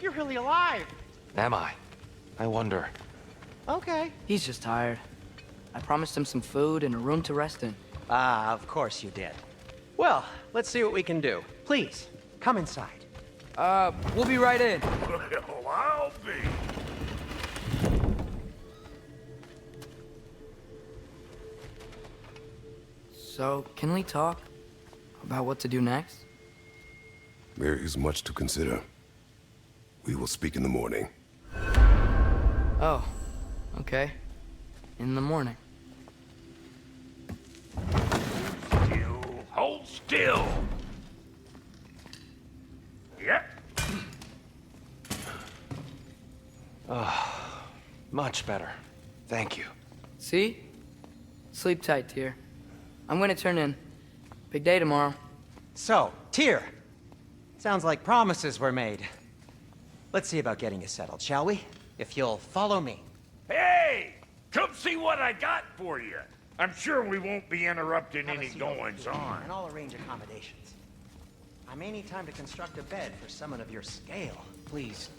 you're really alive. Am I? I wonder. Okay. He's just tired. I promised him some food and a room to rest in. Ah, of course you did. Well, let's see what we can do. Please, come inside. We'll be right in. Well, I'll be. So, can we talk about what to do next? There is much to consider. We will speak in the morning. Oh, okay. In the morning. Hold still. Yep. Much better. Thank you. See? Sleep tight, Tyr. I'm gonna turn in. Big day tomorrow. So, Tyr, sounds like promises were made. Let's see about getting you settled, shall we? If you'll follow me. Hey! Come see what I got for you. I'm sure we won't be interrupting Have a any seat over goings here, on. And I'll arrange accommodations. I may need time to construct a bed for someone of your scale. Please,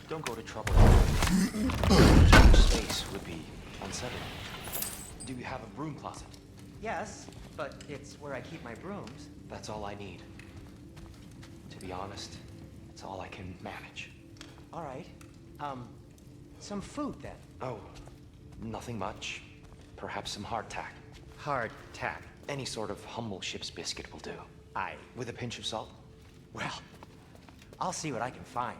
don't go to trouble. Too much space would be unsettling. Do you have a broom closet? Yes, but it's where I keep my brooms. That's all I need. To be honest, it's all I can manage. All right. Some food then. Oh, nothing much. Perhaps some hardtack. Hardtack. Any sort of humble ship's biscuit will do. Aye. With a pinch of salt? Well, I'll see what I can find.